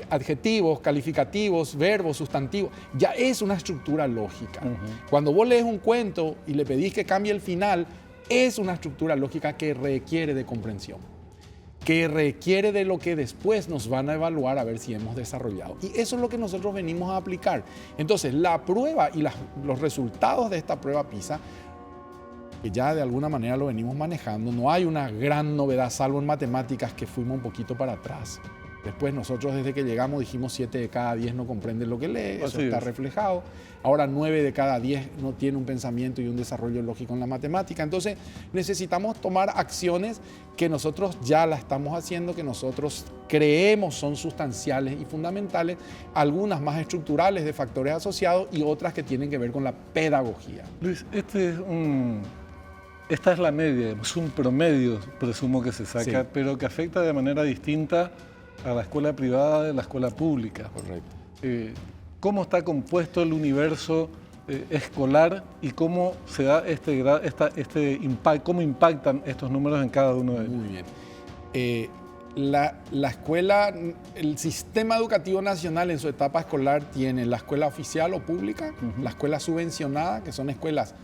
Speaker 3: adjetivos, calificativos, verbos, sustantivos, ya es una estructura lógica. Cuando vos lees un cuento y le pedís que cambie el final, es una estructura lógica que requiere de comprensión, que requiere de lo que después nos van a evaluar a ver si hemos desarrollado. Y eso es lo que nosotros venimos a aplicar. Entonces, la prueba y los resultados de esta prueba PISA, que ya de alguna manera lo venimos manejando, no hay una gran novedad, salvo en matemáticas que fuimos un poquito para atrás. Después nosotros desde que llegamos dijimos 7 de cada 10 no comprenden lo que lee, eso está reflejado. Ahora 9 de cada 10 no tiene un pensamiento y un desarrollo lógico en la matemática. Entonces necesitamos tomar acciones que nosotros ya la estamos haciendo, que nosotros creemos son sustanciales y fundamentales, algunas más estructurales de factores asociados y otras que tienen que ver con la pedagogía.
Speaker 1: Luis, esta es la media, es un promedio, presumo que se saca, sí, pero que afecta de manera distinta a la escuela privada de la escuela pública.
Speaker 3: Correcto.
Speaker 1: ¿Cómo está compuesto el universo escolar y cómo se da cómo impactan estos números en cada uno de ellos?
Speaker 3: Muy bien. La escuela, el sistema educativo nacional en su etapa escolar tiene la escuela oficial o pública, la escuela subvencionada, que son escuelas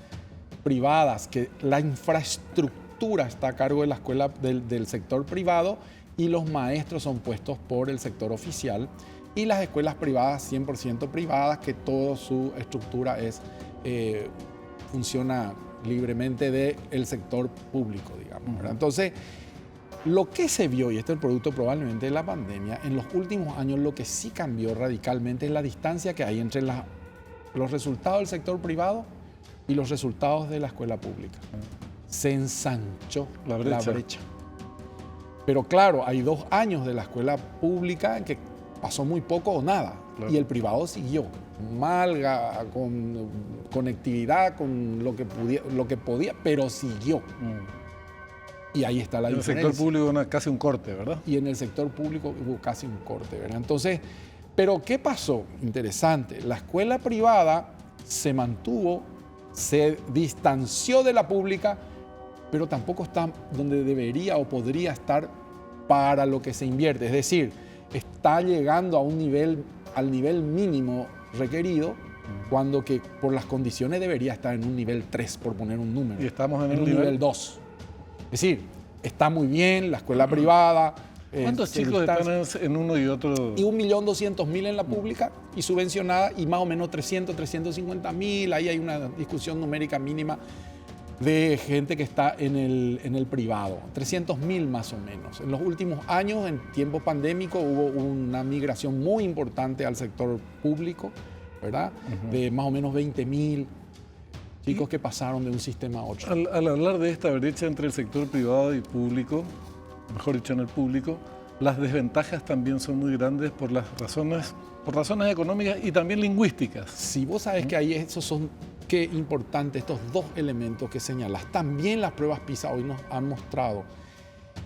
Speaker 3: privadas, que la infraestructura está a cargo de la escuela del sector privado y los maestros son puestos por el sector oficial, y las escuelas privadas 100% privadas, que toda su estructura funciona libremente del sector público, digamos, ¿verdad? Entonces, lo que se vio, y este es el producto probablemente de la pandemia, en los últimos años lo que sí cambió radicalmente es la distancia que hay entre los resultados del sector privado y los resultados de la escuela pública. Se ensanchó la brecha. Pero claro, hay 2 años de la escuela pública en que pasó muy poco o nada, claro, y el privado siguió, malga, con conectividad, con lo que podía, pero siguió. Y ahí está la diferencia.
Speaker 1: En el sector público casi un corte, ¿verdad?
Speaker 3: Y en el sector público hubo casi un corte, ¿verdad? Entonces, ¿pero qué pasó? Interesante, la escuela privada se mantuvo, se distanció de la pública, pero tampoco está donde debería o podría estar para lo que se invierte. Es decir, está llegando al nivel mínimo requerido, cuando que por las condiciones debería estar en un nivel 3, por poner un número.
Speaker 1: Y estamos en
Speaker 3: un nivel 2. Es decir, está muy bien la escuela privada.
Speaker 1: ¿Cuántos chicos están en uno y otro?
Speaker 3: Y 1.200.000 en la pública y subvencionada, y más o menos 350.000. Ahí hay una discusión numérica mínima de gente que está en el privado, 300.000 más o menos. En los últimos años, en tiempo pandémico, hubo una migración muy importante al sector público, ¿verdad? De más o menos 20.000 chicos que pasaron de un sistema a otro.
Speaker 1: Al hablar de esta brecha entre el sector privado y público, mejor dicho, en el público, las desventajas también son muy grandes por razones económicas y también lingüísticas.
Speaker 3: Si vos sabés que ahí esos son... Qué importante estos 2 elementos que señalas. También las pruebas PISA hoy nos han mostrado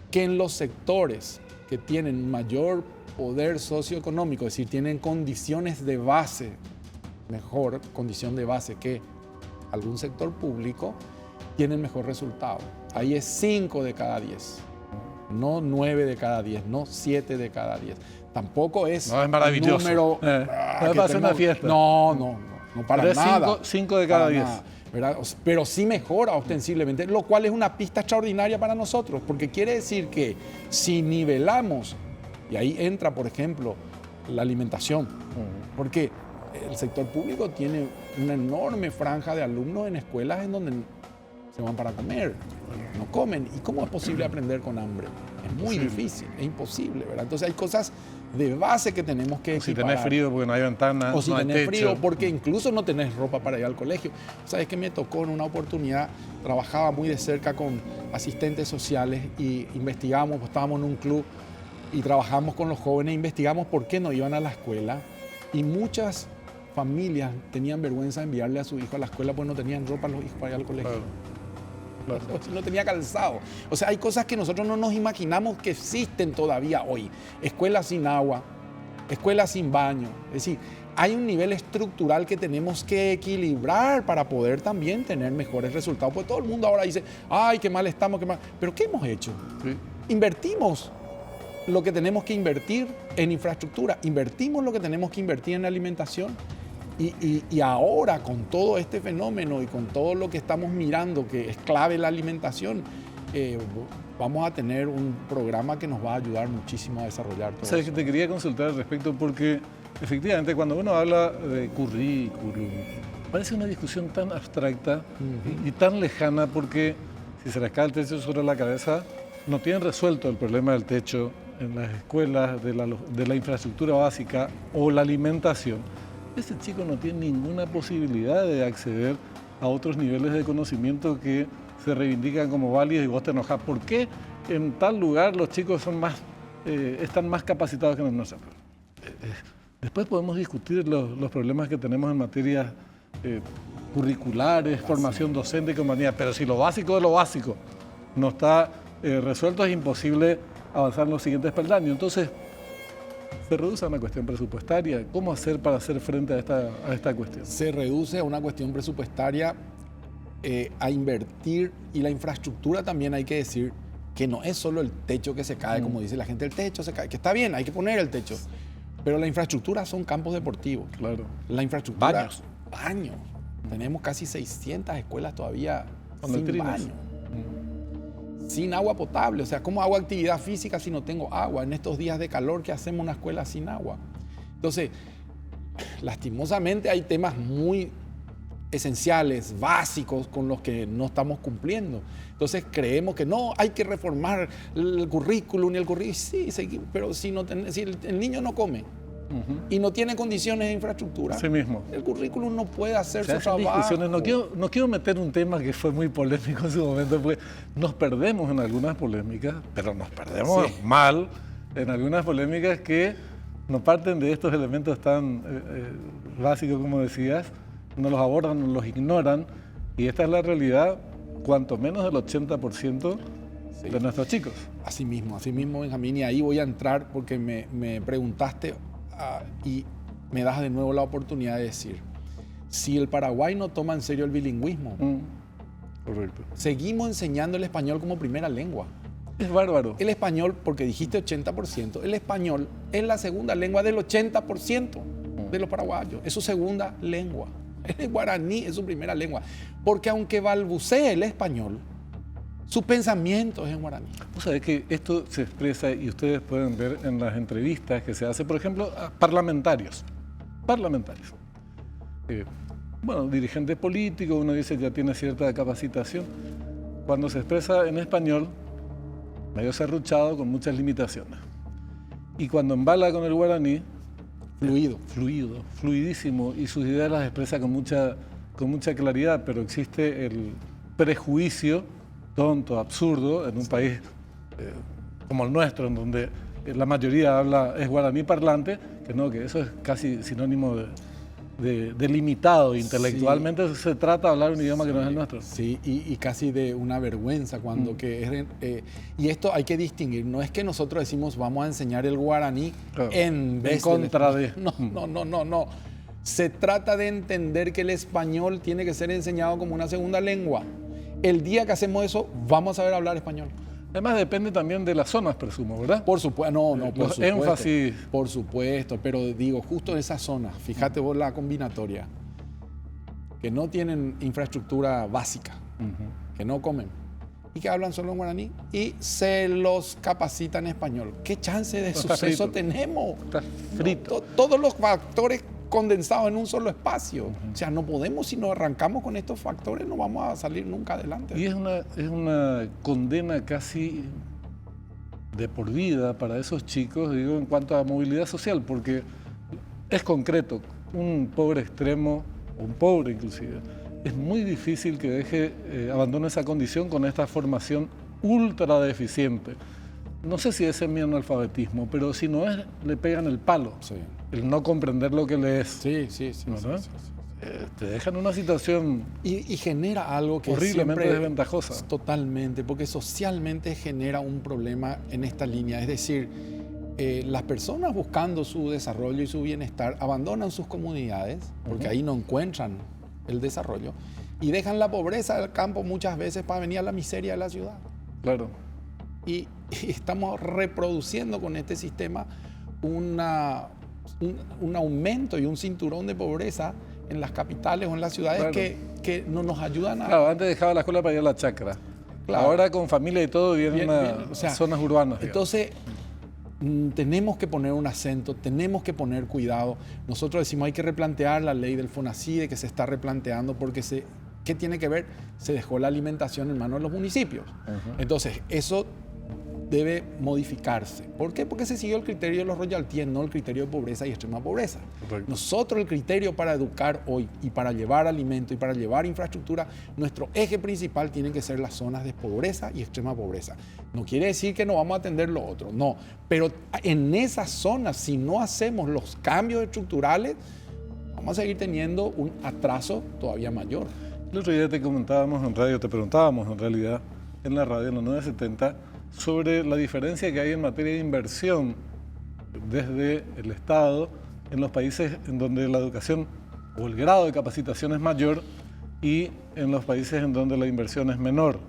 Speaker 3: que en los sectores que tienen mayor poder socioeconómico, es decir, tienen condiciones de base, mejor condición de base que algún sector público, tienen mejor resultado. Ahí es 5 de cada 10, no 9 de cada 10, no 7 de cada 10. Tampoco es
Speaker 1: un número... una fiesta.
Speaker 3: No, para nada.
Speaker 1: 5 de cada 10.
Speaker 3: ¿Verdad? Pero sí mejora ostensiblemente, lo cual es una pista extraordinaria para nosotros, porque quiere decir que si nivelamos, y ahí entra, por ejemplo, la alimentación, porque el sector público tiene una enorme franja de alumnos en escuelas en donde se van para comer. no comen. ¿Y cómo es posible aprender con hambre? Es muy difícil, es imposible, ¿verdad? Entonces hay cosas de base que tenemos que
Speaker 1: Si
Speaker 3: equiparar.
Speaker 1: tenés frío porque no hay ventana,
Speaker 3: O si
Speaker 1: no hay
Speaker 3: tenés
Speaker 1: techo.
Speaker 3: frío porque incluso no tenés ropa para ir al colegio. Sabes que me tocó en una oportunidad, trabajaba muy de cerca con asistentes sociales y investigamos, estábamos en un club y trabajamos con los jóvenes, investigamos por qué no iban a la escuela y muchas familias tenían vergüenza de enviarle a su hijo a la escuela porque no tenían ropa los hijos para ir al colegio.
Speaker 1: Claro.
Speaker 3: No tenía calzado. O sea, hay cosas que nosotros no nos imaginamos que existen todavía hoy. Escuelas sin agua, escuelas sin baño. Es decir, hay un nivel estructural que tenemos que equilibrar para poder también tener mejores resultados. Porque todo el mundo ahora dice, ay, qué mal estamos, qué mal. Pero ¿qué hemos hecho?
Speaker 1: Sí.
Speaker 3: Invertimos lo que tenemos que invertir en infraestructura, invertimos lo que tenemos que invertir en alimentación. Y ahora con todo este fenómeno y con todo lo que estamos mirando, que es clave la alimentación, vamos a tener un programa que nos va a ayudar muchísimo a desarrollar todo
Speaker 1: Sabes
Speaker 3: eso.
Speaker 1: que te quería consultar al respecto porque efectivamente cuando uno habla de currículum, parece una discusión tan abstracta y tan lejana porque si se les cae el techo sobre la cabeza, no tienen resuelto el problema del techo en las escuelas, de la infraestructura básica o la alimentación. Ese chico no tiene ninguna posibilidad de acceder a otros niveles de conocimiento que se reivindican como válidos y vos te enojás. ¿Por qué en tal lugar los chicos son están más capacitados que nosotros? Después podemos discutir los problemas que tenemos en materias curriculares, formación docente y compañía, pero si lo básico de lo básico no está resuelto, es imposible avanzar en los siguientes peldaños. Entonces, se reduce a una cuestión presupuestaria. ¿Cómo hacer para hacer frente a esta cuestión?
Speaker 3: Se reduce a una cuestión presupuestaria, a invertir, y la infraestructura también hay que decir que no es solo el techo que se cae, como dice la gente, el techo se cae, que está bien, hay que poner el techo, pero la infraestructura son campos deportivos.
Speaker 1: Claro.
Speaker 3: La infraestructura...
Speaker 1: Baños.
Speaker 3: Tenemos casi 600 escuelas todavía
Speaker 1: Con
Speaker 3: sin
Speaker 1: letrinas.
Speaker 3: baño. Sin agua potable. O sea, ¿cómo hago actividad física si no tengo agua? En estos días de calor, ¿qué hacemos en una escuela sin agua? Entonces, lastimosamente hay temas muy esenciales, básicos, con los que no estamos cumpliendo. Entonces creemos que no, hay que reformar el currículum y el currículum. Sí, pero si el niño no come y no tiene condiciones de infraestructura,
Speaker 1: Sí mismo.
Speaker 3: el currículum no puede hacer
Speaker 1: Se
Speaker 3: su
Speaker 1: hacen
Speaker 3: trabajo.
Speaker 1: discusiones. No quiero meter un tema que fue muy polémico en su momento, porque nos perdemos en algunas polémicas, pero nos perdemos mal en algunas polémicas que no parten de estos elementos tan básicos, como decías, no los abordan, no los ignoran, y esta es la realidad, cuanto menos del 80% de nuestros chicos.
Speaker 3: Así mismo, Benjamín, y ahí voy a entrar porque me preguntaste y me das de nuevo la oportunidad de decir, si el Paraguay no toma en serio el bilingüismo,
Speaker 1: Correcto.
Speaker 3: seguimos enseñando el español como primera lengua.
Speaker 1: Es bárbaro.
Speaker 3: El español, porque dijiste 80%, el español es la segunda lengua del 80% de los paraguayos, es su segunda lengua. El guaraní es su primera lengua, porque aunque balbucee el español, su pensamiento es en guaraní.
Speaker 1: Vos sabés que esto se expresa y ustedes pueden ver en las entrevistas que se hace, por ejemplo, a parlamentarios. Bueno, dirigentes políticos, uno dice ya tiene cierta capacitación. Cuando se expresa en español, medio serruchado, con muchas limitaciones. Y cuando embala con el guaraní, fluidísimo, y sus ideas las expresa con mucha claridad, pero existe el prejuicio tonto, absurdo, en un país como el nuestro, en donde la mayoría es guaraní parlante, que eso es casi sinónimo de limitado intelectualmente.
Speaker 3: Sí.
Speaker 1: Se trata de hablar un idioma que no es el nuestro.
Speaker 3: Sí, y casi de una vergüenza cuando y esto hay que distinguir, no es que nosotros decimos vamos a enseñar el guaraní
Speaker 1: Claro,
Speaker 3: en vez
Speaker 1: contra de...
Speaker 3: No. Se trata de entender que el español tiene que ser enseñado como una segunda lengua. El día que hacemos eso, vamos a saber hablar español.
Speaker 1: Además depende también de las zonas, presumo, ¿verdad?
Speaker 3: Por supuesto, por
Speaker 1: Los
Speaker 3: supuesto.
Speaker 1: énfasis.
Speaker 3: Por supuesto, pero digo, justo en esas zonas, fíjate vos la combinatoria, que no tienen infraestructura básica, que no comen y que hablan solo en guaraní y se los capacita en español. ¿Qué chance de
Speaker 1: No, está
Speaker 3: suceso
Speaker 1: frito.
Speaker 3: tenemos?
Speaker 1: Está frito.
Speaker 3: Todos los factores condensados en un solo espacio. O sea, no podemos, si nos arrancamos con estos factores, no vamos a salir nunca adelante.
Speaker 1: Y es una condena casi de por vida para esos chicos, digo, en cuanto a movilidad social, porque es concreto, un pobre extremo, un pobre inclusive, es muy difícil que abandone esa condición con esta formación ultra deficiente. No sé si ese es mi analfabetismo, pero si no es, le pegan el palo.
Speaker 3: Sí.
Speaker 1: El no comprender lo que le es.
Speaker 3: Sí.
Speaker 1: ¿Verdad?
Speaker 3: Sí.
Speaker 1: Te deja en una situación
Speaker 3: Y genera algo que
Speaker 1: horriblemente
Speaker 3: siempre
Speaker 1: desventajosa.
Speaker 3: Totalmente, porque socialmente genera un problema en esta línea. Es decir, las personas buscando su desarrollo y su bienestar abandonan sus comunidades, porque ahí no encuentran el desarrollo, y dejan la pobreza del campo muchas veces para venir a la miseria de la ciudad.
Speaker 1: Claro.
Speaker 3: Y estamos reproduciendo con este sistema un aumento y un cinturón de pobreza en las capitales o en las ciudades,
Speaker 1: claro,
Speaker 3: que no nos ayudan a...
Speaker 1: Claro, antes dejaba la escuela para ir a la chacra.
Speaker 3: Claro.
Speaker 1: Ahora con familia y todo vienen a
Speaker 3: o sea,
Speaker 1: zonas urbanas.
Speaker 3: Entonces, tenemos que poner un acento, tenemos que poner cuidado. Nosotros decimos hay que replantear la ley del FONACIDE, que se está replanteando porque ¿qué tiene que ver? Se dejó la alimentación en manos de los municipios. Entonces, eso debe modificarse. ¿Por qué? Porque se siguió el criterio de los royalties, no el criterio de pobreza y extrema pobreza.
Speaker 1: Correcto.
Speaker 3: Nosotros, el criterio para educar hoy y para llevar alimento y para llevar infraestructura, nuestro eje principal tienen que ser las zonas de pobreza y extrema pobreza. No quiere decir que no vamos a atender lo otro, no. Pero en esas zonas, si no hacemos los cambios estructurales, vamos a seguir teniendo un atraso todavía mayor.
Speaker 1: El otro día te comentábamos en radio, te preguntábamos en realidad en la radio, en la 970, sobre la diferencia que hay en materia de inversión desde el Estado en los países en donde la educación o el grado de capacitación es mayor y en los países en donde la inversión es menor.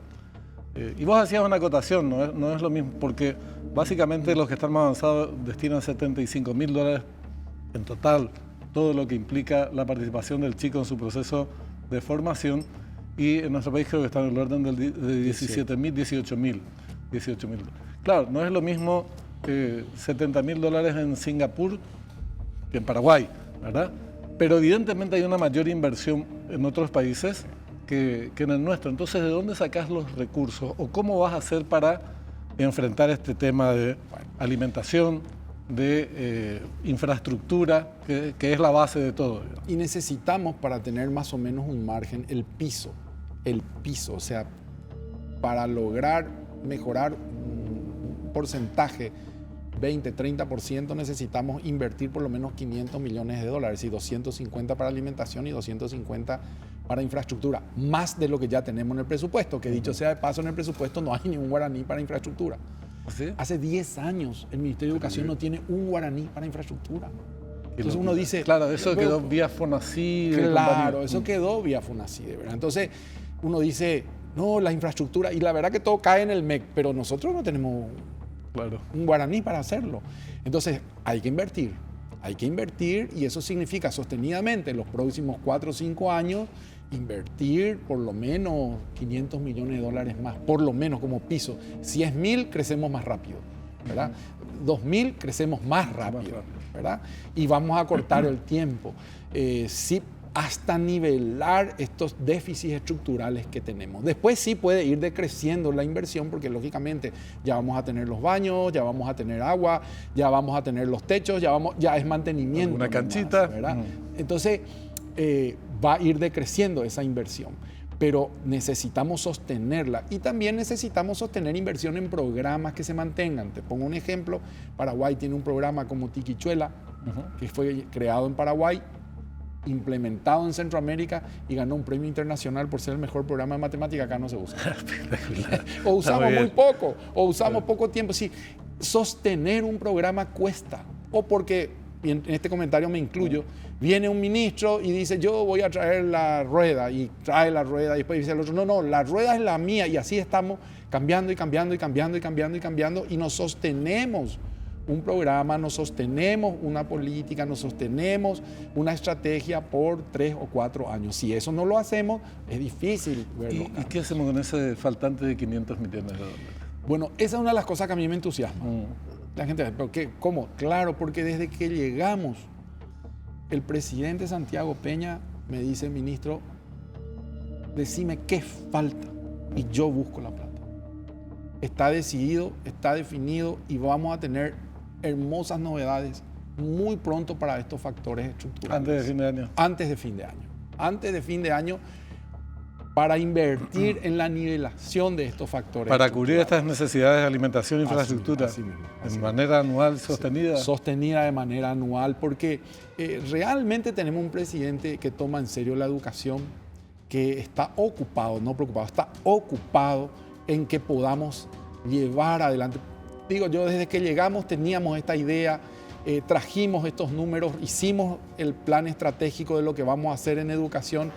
Speaker 1: Y vos hacías una acotación, no es lo mismo, porque básicamente los que están más avanzados destinan $75.000 en total, todo lo que implica la participación del chico en su proceso de formación, y en nuestro país creo que está en el orden de 17.000, 18.000. Claro, no es lo mismo $70.000 en Singapur que en Paraguay, ¿verdad? Pero evidentemente hay una mayor inversión en otros países que en el nuestro. Entonces, ¿de dónde sacás los recursos? ¿O cómo vas a hacer para enfrentar este tema de alimentación, de infraestructura, que es la base de todo?
Speaker 3: Y necesitamos, para tener más o menos un margen, el piso, o sea, para lograr mejorar un porcentaje, 20, 30%, necesitamos invertir por lo menos $500 millones, y 250 para alimentación y 250 para infraestructura, más de lo que ya tenemos en el presupuesto, que dicho sea de paso, en el presupuesto no hay ni un guaraní para infraestructura.
Speaker 1: ¿Sí?
Speaker 3: Hace 10 años el Ministerio de Educación no tiene un guaraní para infraestructura. Entonces uno dice...
Speaker 1: Claro, eso quedó vía FONACIDE.
Speaker 3: Claro, eso quedó vía FONACIDE, ¿verdad? Entonces uno dice, no, la infraestructura, y la verdad que todo cae en el MEC, pero nosotros no tenemos un guaraní para hacerlo. Entonces hay que invertir, y eso significa sostenidamente en los próximos 4 o 5 años invertir por lo menos $500 millones más, por lo menos como piso. Si es 1.000, crecemos más rápido, ¿verdad? 2.000, crecemos más rápido, ¿verdad? Y vamos a cortar el tiempo. Sí, hasta nivelar estos déficits estructurales que tenemos. Después sí puede ir decreciendo la inversión porque lógicamente ya vamos a tener los baños, ya vamos a tener agua, ya vamos a tener los techos, ya es mantenimiento.
Speaker 1: Una canchita.
Speaker 3: ¿Verdad? Entonces va a ir decreciendo esa inversión, pero necesitamos sostenerla y también necesitamos sostener inversión en programas que se mantengan. Te pongo un ejemplo, Paraguay tiene un programa como Tiquichuela, que fue creado en Paraguay, implementado en Centroamérica y ganó un premio internacional por ser el mejor programa de matemática. Acá no se usa. O usamos muy poco, o usamos poco tiempo. Sí, sostener un programa cuesta. O porque, y en este comentario me incluyo, viene un ministro y dice, yo voy a traer la rueda, y trae la rueda, y después dice el otro, no, la rueda es la mía, y así estamos cambiando y nos sostenemos un programa, nos sostenemos una política, nos sostenemos una estrategia por 3 o 4 años. Si eso no lo hacemos, es difícil verlo.
Speaker 1: ¿Y qué hacemos con ese faltante de $500 millones?
Speaker 3: Bueno, esa es una de las cosas que a mí me entusiasma. La gente dice, ¿pero qué? ¿Cómo? Claro, porque desde que llegamos el presidente Santiago Peña me dice, ministro, decime qué falta y yo busco la plata. Está decidido, está definido y vamos a tener hermosas novedades muy pronto para estos factores estructurales.
Speaker 1: Antes de fin de año.
Speaker 3: Antes de fin de año. Antes de fin de año, para invertir en la nivelación de estos factores.
Speaker 1: Para cubrir estas necesidades de alimentación e infraestructura.
Speaker 3: Así mismo.
Speaker 1: De manera anual sostenida.
Speaker 3: Sostenida de manera anual, porque realmente tenemos un presidente que toma en serio la educación, que está ocupado, no preocupado, está ocupado en que podamos llevar adelante. Digo, yo desde que llegamos teníamos esta idea, trajimos estos números, hicimos el plan estratégico de lo que vamos a hacer en educación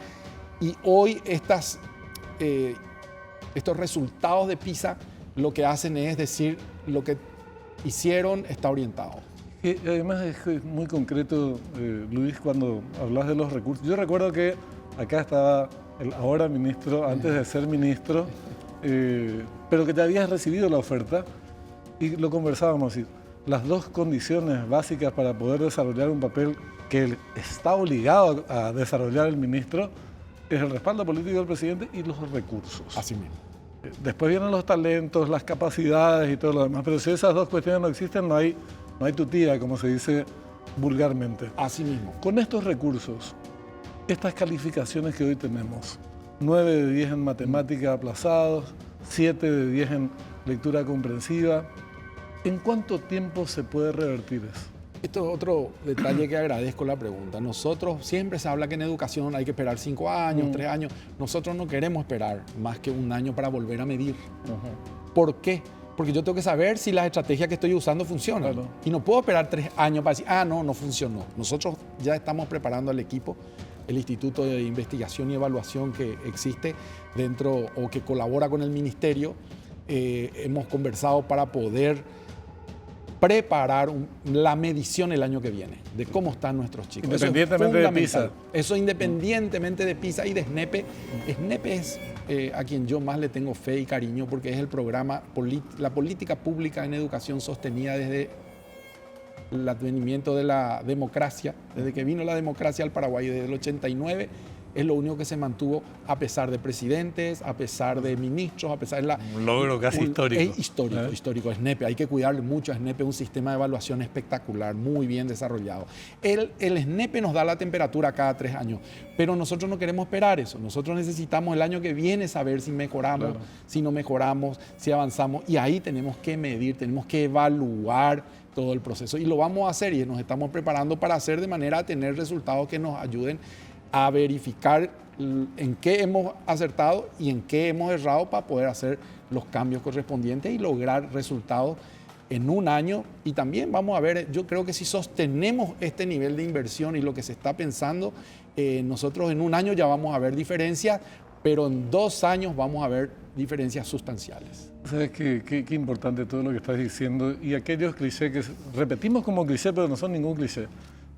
Speaker 3: y hoy estos resultados de PISA lo que hacen es decir, lo que hicieron está orientado.
Speaker 1: Y además es muy concreto, Luis, cuando hablas de los recursos. Yo recuerdo que acá estaba el ahora ministro, antes de ser ministro, pero que te habías recibido la oferta y lo conversábamos. Y las dos condiciones básicas para poder desarrollar un papel que está obligado a desarrollar el ministro es el respaldo político del presidente y los recursos.
Speaker 3: Así mismo.
Speaker 1: Después vienen los talentos, las capacidades y todo lo demás, pero si esas dos cuestiones no existen, no hay tutía, como se dice vulgarmente.
Speaker 3: Así mismo.
Speaker 1: Con estos recursos, estas calificaciones que hoy tenemos, 9 de 10 en matemática aplazados, 7 de 10 en lectura comprensiva, ¿en cuánto tiempo se puede revertir eso?
Speaker 3: Esto es otro detalle que agradezco la pregunta. Nosotros, siempre se habla que en educación hay que esperar 5 años, 3 años. Nosotros no queremos esperar más que un año para volver a medir. ¿Por qué? Porque yo tengo que saber si las estrategias que estoy usando funcionan. Claro. Y no puedo esperar 3 años para decir, no funcionó. Nosotros ya estamos preparando al equipo, el Instituto de Investigación y Evaluación que existe dentro o que colabora con el Ministerio. Hemos conversado para poder preparar la medición el año que viene de cómo están nuestros chicos.
Speaker 1: Independientemente de PISA.
Speaker 3: Eso independientemente de PISA y de SNEPE. SNEPE es a quien yo más le tengo fe y cariño porque es el programa, la política pública en educación sostenida desde el advenimiento de la democracia, desde que vino la democracia al Paraguay, desde el 89, es lo único que se mantuvo a pesar de presidentes, a pesar de ministros, a pesar de
Speaker 1: un logro casi histórico.
Speaker 3: Es histórico. SNEPE, hay que cuidarle mucho a SNEPE, un sistema de evaluación espectacular, muy bien desarrollado. El SNEPE nos da la temperatura cada 3 años, pero nosotros no queremos esperar eso. Nosotros necesitamos el año que viene saber si mejoramos, si no mejoramos, si avanzamos, y ahí tenemos que medir, tenemos que evaluar todo el proceso. Y lo vamos a hacer y nos estamos preparando para hacer de manera a tener resultados que nos ayuden a verificar en qué hemos acertado y en qué hemos errado para poder hacer los cambios correspondientes y lograr resultados en un año. Y también vamos a ver, yo creo que si sostenemos este nivel de inversión y lo que se está pensando, nosotros en un año ya vamos a ver diferencias, pero en 2 años vamos a ver diferencias sustanciales.
Speaker 1: ¿Sabes qué importante todo lo que estás diciendo? Y aquellos clichés que repetimos como cliché, pero no son ningún cliché.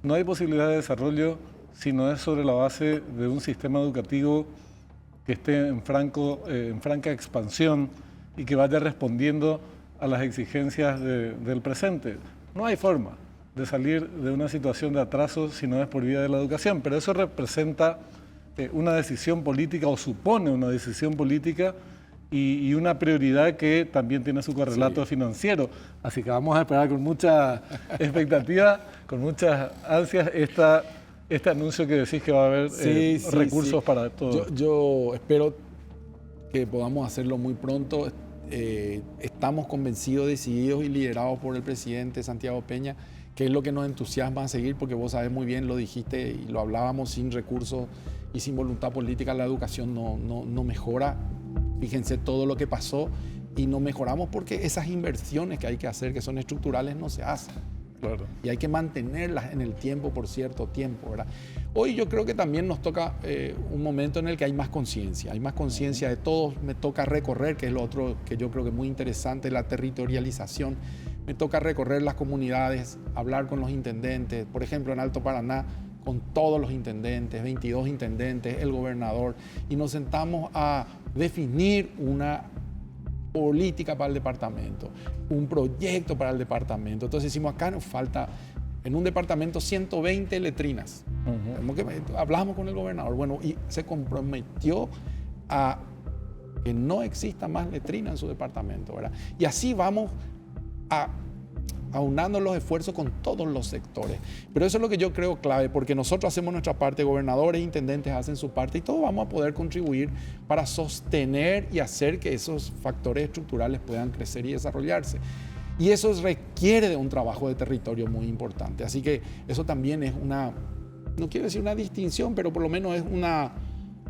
Speaker 1: No hay posibilidad de desarrollo si no es sobre la base de un sistema educativo que esté en franca expansión y que vaya respondiendo a las exigencias del presente. No hay forma de salir de una situación de atraso si no es por vía de la educación, pero eso representa una decisión política o supone una decisión política y una prioridad que también tiene su correlato financiero. Así que vamos a esperar con mucha expectativa, con muchas ansias este anuncio que decís que va a haber recursos para todo.
Speaker 3: Yo espero que podamos hacerlo muy pronto. Estamos convencidos, decididos y liderados por el presidente Santiago Peña, que es lo que nos entusiasma a seguir, porque vos sabés muy bien, lo dijiste y lo hablábamos, sin recursos y sin voluntad política la educación no mejora. Fíjense todo lo que pasó y no mejoramos porque esas inversiones que hay que hacer, que son estructurales, no se hacen. Claro. Y hay que mantenerlas en el tiempo por cierto tiempo, ¿verdad? Hoy yo creo que también nos toca un momento en el que hay más conciencia de todos. Me toca recorrer, que es lo otro que yo creo que es muy interesante, la territorialización. Me toca recorrer las comunidades, hablar con los intendentes, por ejemplo en Alto Paraná, con todos los intendentes, 22 intendentes, el gobernador, y nos sentamos a definir una política para el departamento, un proyecto para el departamento. Entonces decimos, acá nos falta en un departamento 120 letrinas. Como que hablamos con el gobernador, bueno, y se comprometió a que no exista más letrina en su departamento, ¿verdad? Y así vamos aunando los esfuerzos con todos los sectores. Pero eso es lo que yo creo clave, porque nosotros hacemos nuestra parte, gobernadores e intendentes hacen su parte, y todos vamos a poder contribuir para sostener y hacer que esos factores estructurales puedan crecer y desarrollarse. Y eso requiere de un trabajo de territorio muy importante. Así que eso también es una, no quiero decir una distinción, pero por lo menos es una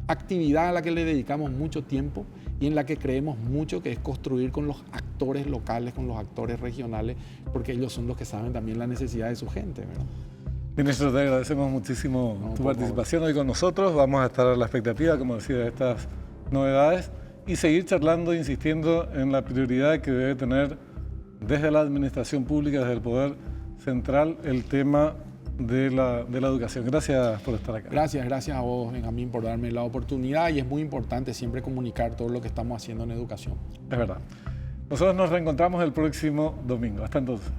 Speaker 3: actividad a la que le dedicamos mucho tiempo y en la que creemos mucho, que es construir con los actores locales, con los actores regionales, porque ellos son los que saben también la necesidad de su gente, ¿verdad?
Speaker 1: Ministro, te agradecemos muchísimo tu participación hoy con nosotros. Vamos a estar a la expectativa, como decía, de estas novedades y seguir charlando, insistiendo en la prioridad que debe tener desde la administración pública, desde el poder central, el tema de la educación. Gracias por estar acá.
Speaker 3: Gracias a vos, Benjamín, por darme la oportunidad, y es muy importante siempre comunicar todo lo que estamos haciendo en educación.
Speaker 1: Es verdad. Nosotros nos reencontramos el próximo domingo. Hasta entonces.